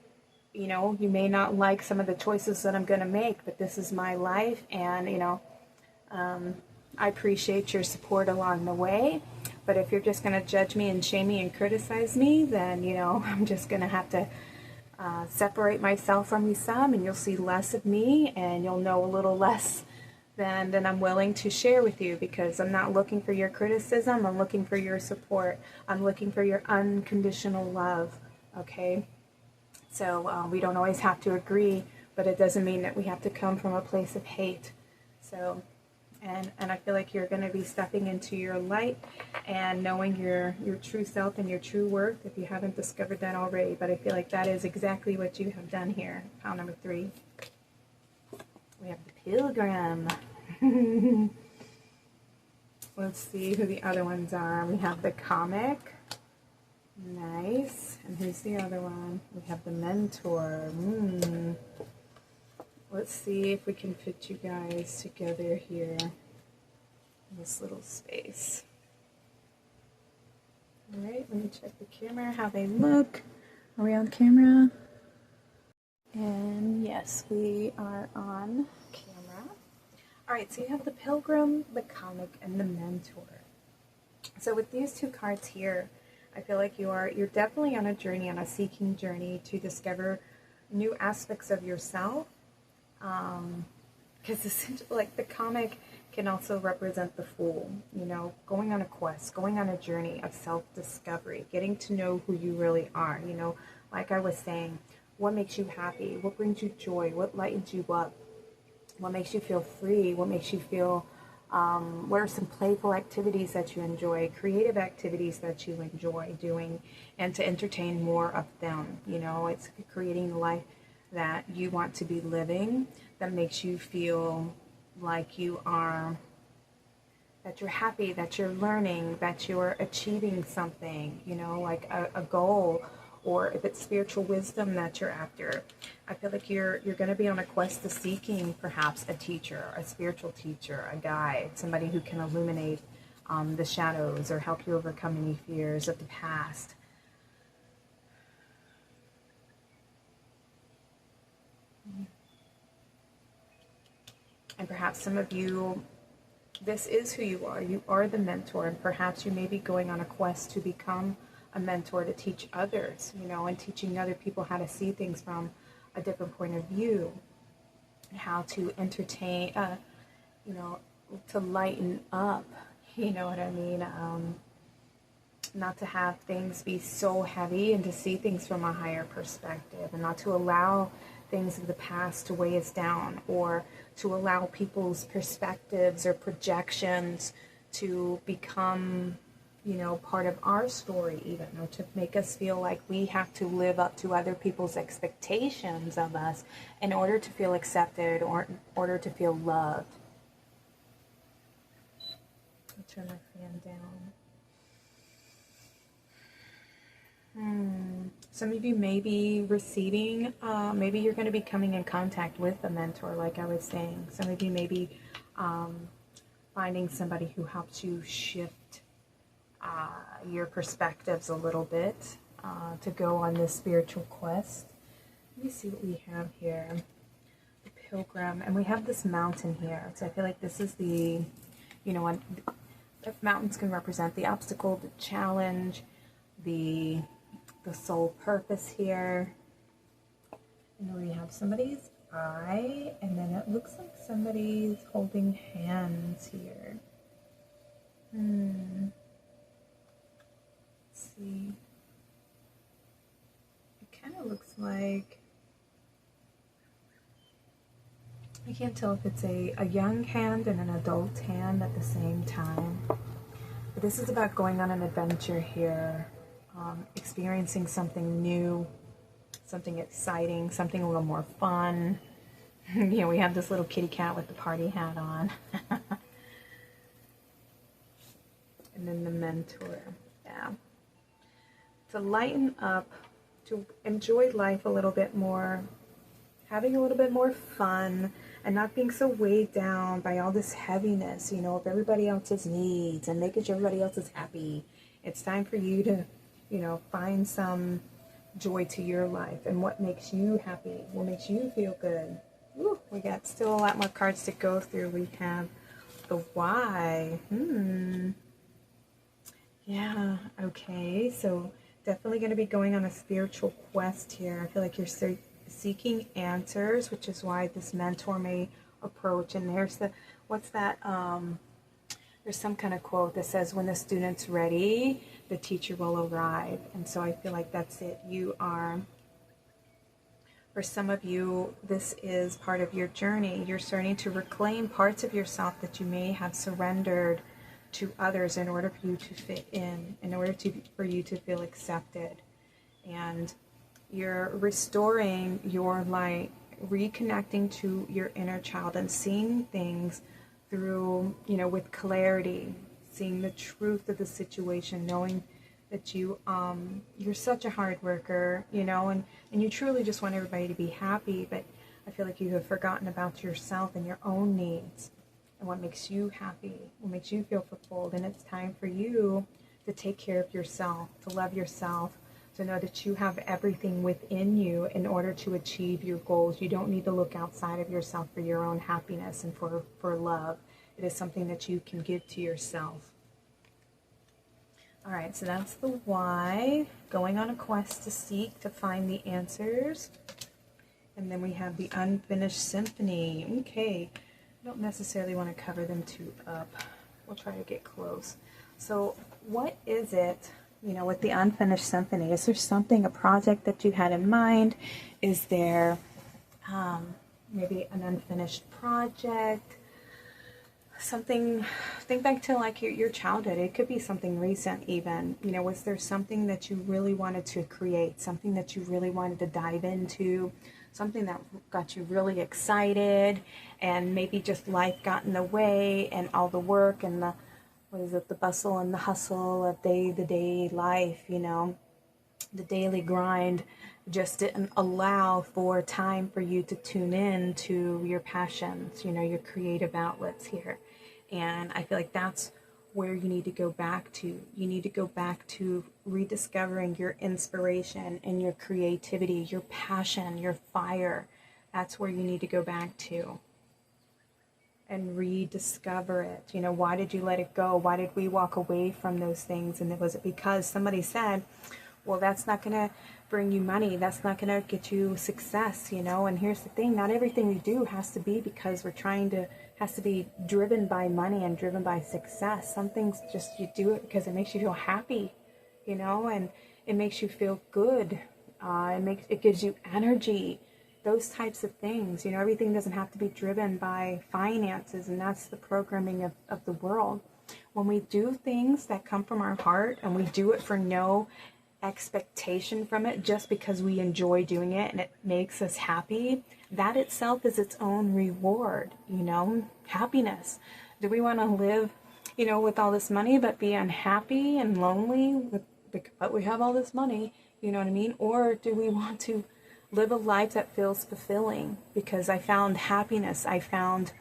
A: you know, you may not like some of the choices that I'm going to make, but this is my life, and you know, I appreciate your support along the way. But if you're just going to judge me and shame me and criticize me, then you know, I'm just going to have to separate myself from you some, and you'll see less of me, and you'll know a little less than I'm willing to share with you, because I'm not looking for your criticism. I'm looking for your support. I'm looking for your unconditional love. Okay? So we don't always have to agree, but it doesn't mean that we have to come from a place of hate. So, and I feel like you're going to be stepping into your light and knowing your true self and your true worth, if you haven't discovered that already. But I feel like that is exactly what you have done here. Pile number 3. We have the Pilgrim. Let's see who the other ones are. We have the Comic. Nice. And who's the other one? We have the Mentor. Let's see if we can fit you guys together here in this little space. Alright, let me check the camera, how they look. Are we on camera? And yes, we are on camera. Alright, so you have the Pilgrim, the Comic, and the Mentor. So with these 2 cards here, I feel like you're definitely on a journey, on a seeking journey to discover new aspects of yourself. Because essentially, like, the Comic can also represent the Fool, you know, going on a quest, going on a journey of self-discovery, getting to know who you really are, you know, like I was saying, what makes you happy, what brings you joy, what lightens you up, what makes you feel free, what makes you feel, what are some playful activities that you enjoy, creative activities that you enjoy doing, and to entertain more of them. You know, it's creating the life that you want to be living, that makes you feel like you are, that you're happy, that you're learning, that you're achieving something, you know, like a goal, or if it's spiritual wisdom that you're after. I feel like you're going to be on a quest to seeking perhaps a teacher, a spiritual teacher, a guide, somebody who can illuminate the shadows or help you overcome any fears of the past. And perhaps some of you, this is who you are. You are the mentor, and perhaps you may be going on a quest to become a mentor, to teach others, you know, and teaching other people how to see things from a different point of view, and how to entertain, you know, to lighten up, you know what I mean? Not to have things be so heavy, and to see things from a higher perspective, and not to allow things of the past to weigh us down, or to allow people's perspectives or projections to become, you know, part of our story even, or to make us feel like we have to live up to other people's expectations of us in order to feel accepted, or in order to feel loved. I'll turn my fan down. Some of you may be receiving, maybe you're going to be coming in contact with a mentor, like I was saying. Some of you may be finding somebody who helps you shift your perspectives a little bit to go on this spiritual quest. Let me see what we have here. The Pilgrim, and we have this mountain here. So I feel like this is the, you know, mountains can represent the obstacle, the challenge, the soul purpose here. And we have somebody's eye, and then it looks like somebody's holding hands here. Let's see. It kind of looks like I can't tell if it's a young hand and an adult hand at the same time. But this is about going on an adventure here, experiencing something new, something exciting, something a little more fun. You know, we have this little kitty cat with the party hat on. And then the mentor. Yeah. To lighten up, to enjoy life a little bit more, having a little bit more fun, and not being so weighed down by all this heaviness, you know, of everybody else's needs and making sure everybody else is happy. It's time for you to, you know, find some joy to your life and what makes you happy, what makes you feel good. Woo, we got still a lot more cards to go through. We have the why. Yeah, okay, so definitely going to be going on a spiritual quest here. I feel like you're seeking answers, which is why this mentor may approach. And there's the, what's that? There's some kind of quote that says, when the student's ready, the teacher will arrive. And so I feel like that's it. You are, for some of you, this is part of your journey. You're starting to reclaim parts of yourself that you may have surrendered to others in order for you to fit in order for you to feel accepted. And you're restoring your light, reconnecting to your inner child and seeing things through, you know, with clarity, seeing the truth of the situation, knowing that you're such a hard worker, you know, and you truly just want everybody to be happy, but I feel like you have forgotten about yourself and your own needs and what makes you happy, what makes you feel fulfilled. And it's time for you to take care of yourself, to love yourself, to know that you have everything within you in order to achieve your goals. You don't need to look outside of yourself for your own happiness and for love. It is something that you can give to yourself. All right, so that's the why, going on a quest to seek, to find the answers. And then we have the unfinished symphony. Okay, I don't necessarily want to cover them too up. We'll try to get close. So what is it, you know, with the unfinished symphony? Is there something, a project that you had in mind? Is there maybe an unfinished project? Something, think back to like your childhood. It could be something recent even. You know, was there something that you really wanted to create? Something that you really wanted to dive into? Something that got you really excited, and maybe just life got in the way and all the work and the, what is it, the bustle and the hustle of day-to-day life, you know, the daily grind just didn't allow for time for you to tune in to your passions, you know, your creative outlets here. And I feel like that's where you need to go back to. You need to go back to rediscovering your inspiration and your creativity, your passion, your fire. That's where you need to go back to and rediscover it. You know, why did you let it go? Why did we walk away from those things? And was it because somebody said, well, that's not going to bring you money, that's not going to get you success, you know? And here's the thing, not everything we do has to be because we're trying to, has to be driven by money and driven by success. Some things just, you do it because it makes you feel happy, you know, and it makes you feel good. It gives you energy, those types of things. You know, everything doesn't have to be driven by finances, and that's the programming of the world. When we do things that come from our heart and we do it for no expectation from it, just because we enjoy doing it and it makes us happy, that itself is its own reward, you know, happiness. Do we want to live, you know, with all this money but be unhappy and lonely but we have all this money, you know what I mean? Or do we want to live a life that feels fulfilling because I found happiness, I found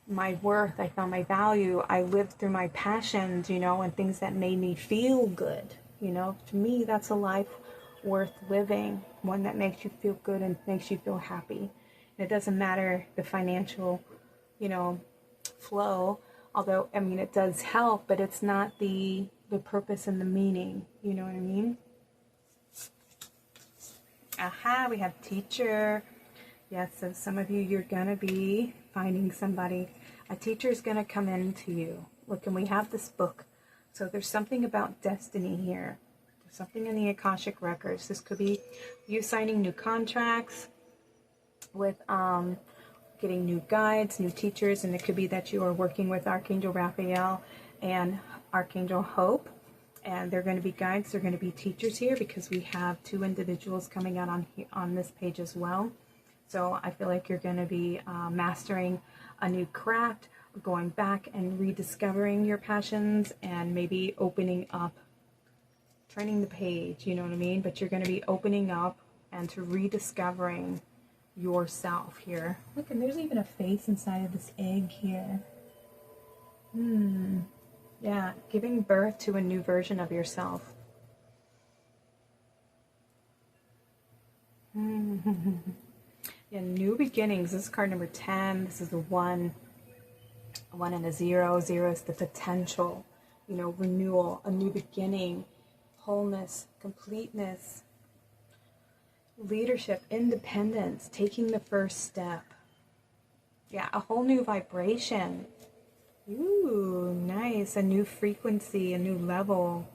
A: my worth, I found my value, I lived through my passions, you know, and things that made me feel good. You know, to me, that's a life worth living, one that makes you feel good and makes you feel happy. And it doesn't matter the financial, you know, flow, although, I mean, it does help, but it's not the purpose and the meaning, you know what I mean? Aha, we have teacher. Yes, so some of you, you're going to be finding somebody. A teacher's going to come into you. Look, and we have this book. So there's something about destiny here. There's something in the Akashic records. This could be you signing new contracts with, getting new guides, new teachers, and it could be that you are working with Archangel Raphael and Archangel Hope, and they're going to be guides, they're going to be teachers here, because we have two individuals coming out on this page as well. So I feel like you're going to be mastering a new craft, going back and rediscovering your passions, and maybe opening up, turning the page, you know what I mean? But you're going to be opening up and to rediscovering yourself here. Look, and there's even a face inside of this egg here. Yeah, giving birth to a new version of yourself. Yeah, new beginnings. This is card number 10. This is the 1 and a 0. 0 is the potential, you know, renewal, a new beginning, wholeness, completeness, leadership, independence, taking the first step. Yeah, a whole new vibration. Ooh, nice. A new frequency, a new level.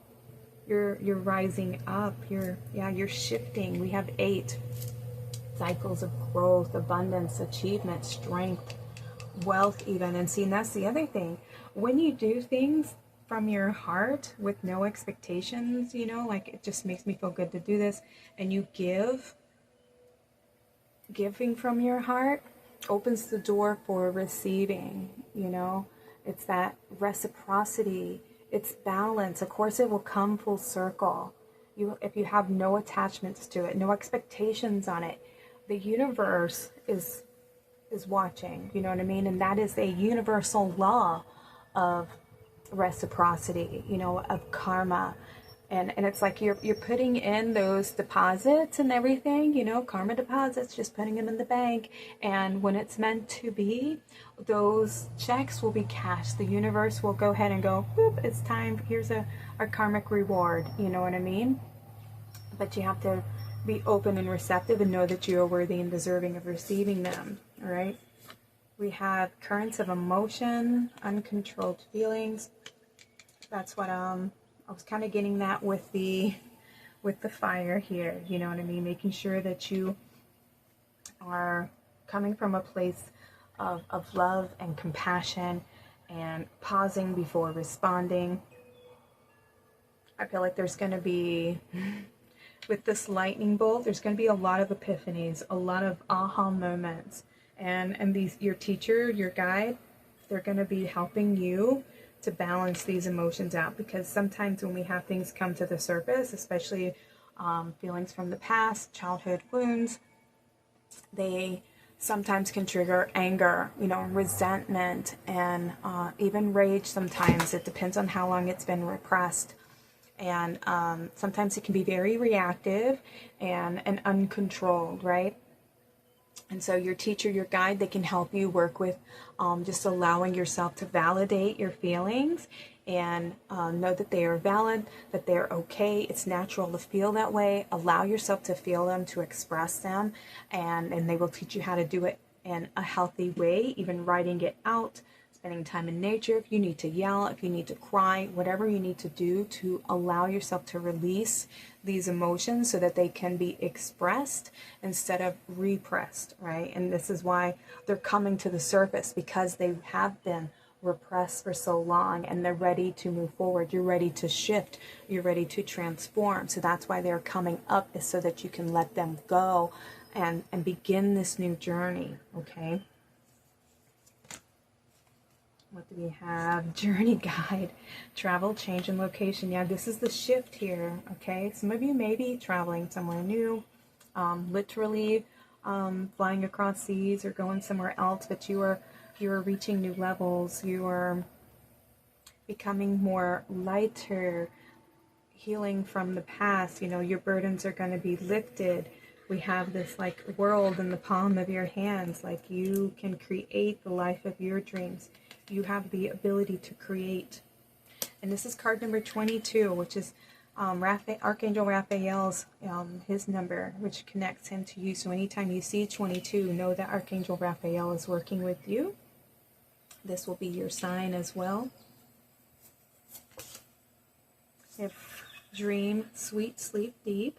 A: You're rising up. You're shifting. We have 8 cycles of growth, abundance, achievement, strength, wealth even. And see, and that's the other thing. When you do things from your heart with no expectations, you know, like it just makes me feel good to do this, and you giving from your heart opens the door for receiving, you know. It's that reciprocity, it's balance. Of course it will come full circle. If you have no attachments to it, no expectations on it, the universe is watching, you know what I mean? And that is a universal law of reciprocity, you know, of karma. And it's like you're putting in those deposits and everything, you know, karma deposits, just putting them in the bank. And when it's meant to be, those checks will be cashed. The universe will go ahead and go, whoop, it's time. Here's our karmic reward. You know what I mean? But you have to be open and receptive and know that you are worthy and deserving of receiving them. All right. We have currents of emotion, uncontrolled feelings. That's what I was kind of getting that with the fire here, you know what I mean? Making sure that you are coming from a place of love and compassion and pausing before responding. I feel like there's going to be, with this lightning bolt, there's going to be a lot of epiphanies, a lot of aha moments. And these, your teacher, your guide, they're going to be helping you to balance these emotions out, because sometimes when we have things come to the surface, especially feelings from the past, childhood wounds, they sometimes can trigger anger, you know, resentment, and even rage sometimes. It depends on how long it's been repressed. And sometimes it can be very reactive and uncontrolled, right? And so your teacher, your guide, they can help you work with just allowing yourself to validate your feelings and know that they are valid, that they're okay. It's natural to feel that way. Allow yourself to feel them, to express them, and they will teach you how to do it in a healthy way, even writing it out, spending time in nature. If you need to yell, if you need to cry, whatever you need to do to allow yourself to release these emotions so that they can be expressed instead of repressed, right? And this is why they're coming to the surface, because they have been repressed for so long, and they're ready to move forward. You're ready to shift. You're ready to transform. So that's why they're coming up, is so that you can let them go and begin this new journey, okay? What do we have? Journey guide, travel, change, and location. Yeah, this is the shift here, okay? Some of you may be traveling somewhere new, literally flying across seas or going somewhere else, but you are reaching new levels. You are becoming more lighter, healing from the past. You know, your burdens are going to be lifted. We have this like world in the palm of your hands. Like, you can create the life of your dreams. You have the ability to create. And this is card number 22, which is Archangel Raphael's, his number, which connects him to you. So anytime you see 22, know that Archangel Raphael is working with you. This will be your sign as well. If dream, sweet, sleep deep,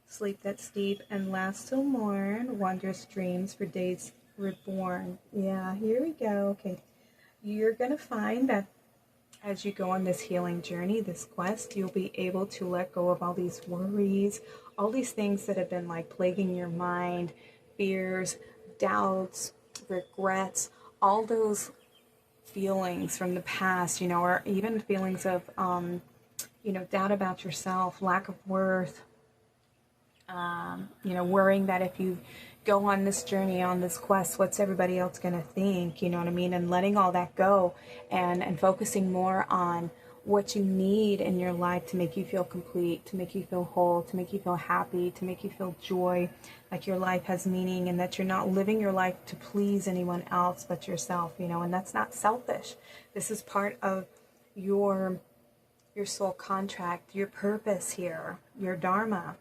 A: sleep that's deep and lasts till morn, wondrous dreams for days Reborn. Yeah, here we go. Okay. You're going to find that as you go on this healing journey, this quest, you'll be able to let go of all these worries, all these things that have been like plaguing your mind, fears, doubts, regrets, all those feelings from the past, or even feelings of, doubt about yourself, lack of worth, worrying that if you go on this journey, on this quest, what's everybody else going to think, you know what I mean? And letting all that go and focusing more on what you need in your life to make you feel complete, to make you feel whole, to make you feel happy, to make you feel joy, like your life has meaning and that you're not living your life to please anyone else but yourself, and that's not selfish. This is part of your soul contract, your purpose here, your dharma.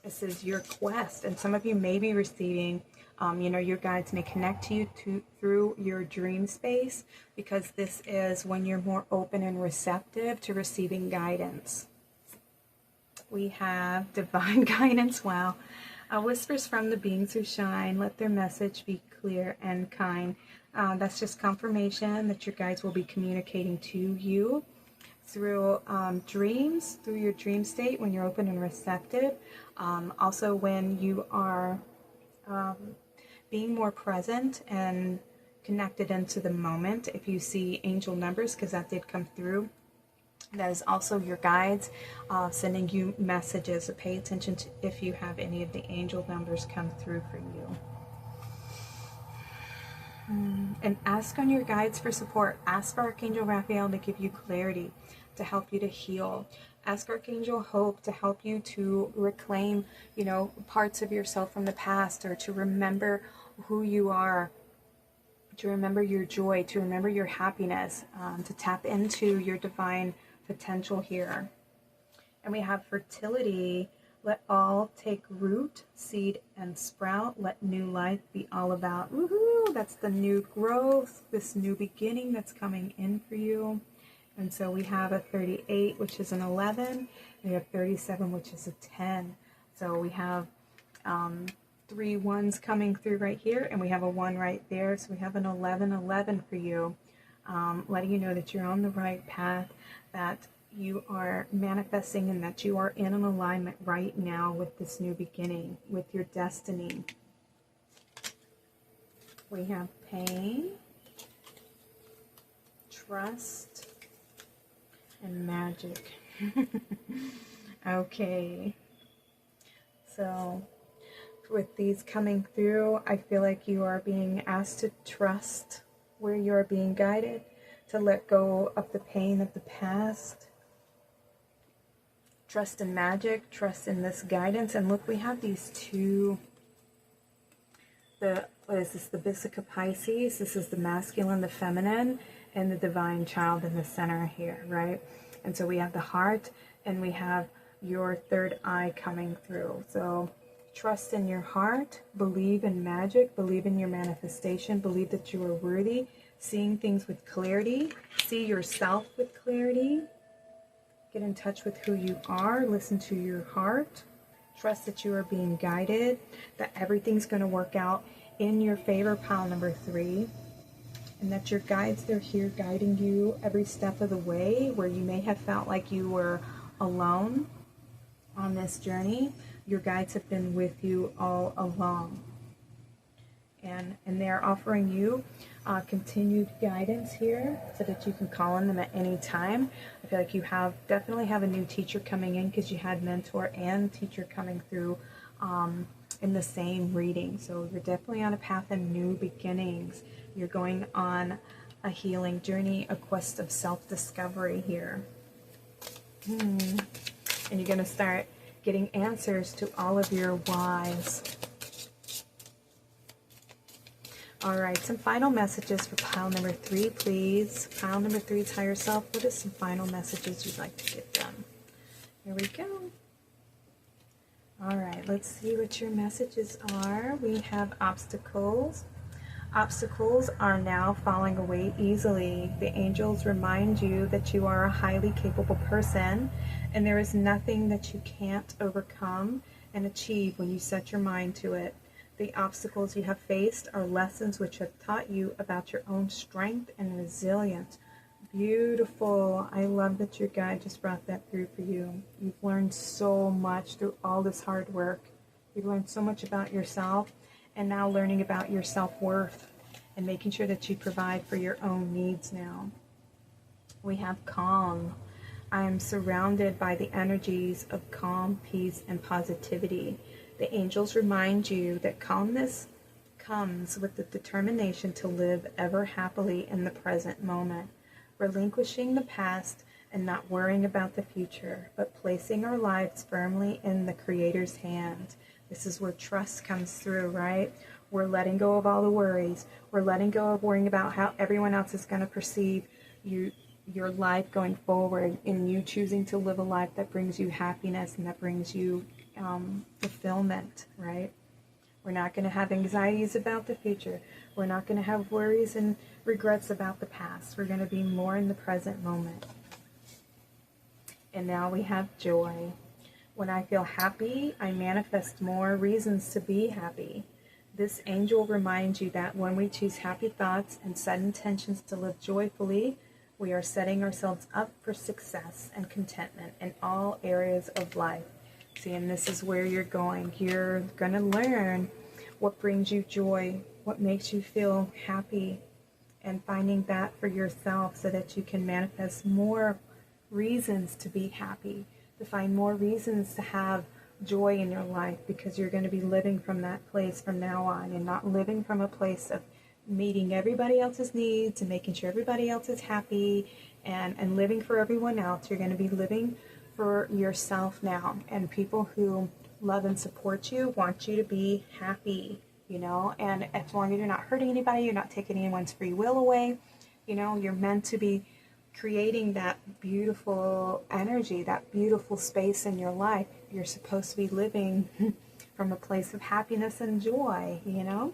A: This is your quest, and some of you may be receiving, your guides may connect to you through your dream space, because this is when you're more open and receptive to receiving guidance. We have divine guidance. Wow. Whispers from the beings who shine. Let their message be clear and kind. That's just confirmation that your guides will be communicating to you through dreams, through your dream state when you're open and receptive. Also when you are being more present and connected into the moment. If you see angel numbers, because that did come through, that is also your guides sending you messages. So pay attention to if you have any of the angel numbers come through for you. And ask on your guides for support. Ask for Archangel Raphael to give you clarity, to help you to heal. Ask Archangel Hope to help you to reclaim, parts of yourself from the past, or to remember who you are, to remember your joy, to remember your happiness, to tap into your divine potential here. And we have fertility. Let all take root, seed, and sprout. Let new life be all about. Woohoo! That's the new growth, this new beginning that's coming in for you. And so we have a 38, which is an 11. And we have 37, which is a 10. So we have 3 ones coming through right here, and we have a 1 right there. So we have an 11 for you, letting you know that you're on the right path, that you are manifesting, and that you are in an alignment right now with this new beginning, with your destiny. We have pain, trust, and magic. Okay. So with these coming through, I feel like you are being asked to trust where you are being guided, to let go of the pain of the past. Trust in magic, trust in this guidance. And look, we have these two, what is this? The Vesica Pisces. This is the masculine, the feminine, and the divine child in the center here, right? And so we have the heart, and we have your third eye coming through. So trust in your heart, believe in magic, believe in your manifestation, believe that you are worthy, seeing things with clarity, see yourself with clarity, get in touch with who you are, listen to your heart, trust that you are being guided, that everything's going to work out in your favor, pile number 3, and that your guides, they're here guiding you every step of the way. Where you may have felt like you were alone on this journey, your guides have been with you all along. And they're offering you continued guidance here, so that you can call on them at any time. I feel like you definitely have a new teacher coming in, because you had mentor and teacher coming through in the same reading. So you're definitely on a path of new beginnings. You're going on a healing journey, a quest of self-discovery here. And you're going to start getting answers to all of your whys. All right, some final messages for pile number 3, please. Pile number 3's higher self. What are some final messages you'd like to get them? Here we go. All right, let's see what your messages are. We have obstacles. Obstacles are now falling away easily. The angels remind you that you are a highly capable person, and there is nothing that you can't overcome and achieve when you set your mind to it. The obstacles you have faced are lessons which have taught you about your own strength and resilience. Beautiful. I love that your guide just brought that through for you. You've learned so much through all this hard work. You've learned so much about yourself, and now learning about your self-worth and making sure that you provide for your own needs now. We have calm. I am surrounded by the energies of calm, peace, and positivity. The angels remind you that calmness comes with the determination to live ever happily in the present moment, relinquishing the past and not worrying about the future, but placing our lives firmly in the Creator's hand. This is where trust comes through, right? We're letting go of all the worries. We're letting go of worrying about how everyone else is going to perceive your life going forward, and you choosing to live a life that brings you happiness and that brings you fulfillment, right? We're not going to have anxieties about the future. We're not going to have worries and regrets about the past. We're going to be more in the present moment. And now we have joy. When I feel happy, I manifest more reasons to be happy. This angel reminds you that when we choose happy thoughts and set intentions to live joyfully, we are setting ourselves up for success and contentment in all areas of life. See, and this is where you're going. You're going to learn what brings you joy, what makes you feel happy, and finding that for yourself so that you can manifest more reasons to be happy, to find more reasons to have joy in your life, because you're going to be living from that place from now on, and not living from a place of meeting everybody else's needs and making sure everybody else is happy and living for everyone else. You're going to be living for yourself now, and people who love and support you want you to be happy, you know, and as long as you're not hurting anybody, you're not taking anyone's free will away, you know, you're meant to be creating that beautiful energy, that beautiful space in your life. You're supposed to be living from a place of happiness and joy, you know.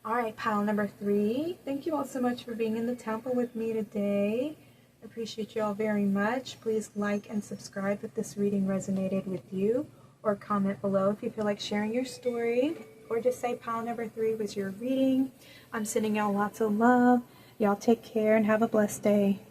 A: All right, pile number 3. Thank you all so much for being in the temple with me today. I appreciate you all very much. Please like and subscribe if this reading resonated with you, or comment below if you feel like sharing your story, or just say pile number 3 was your reading. I'm sending y'all lots of love. Y'all take care and have a blessed day.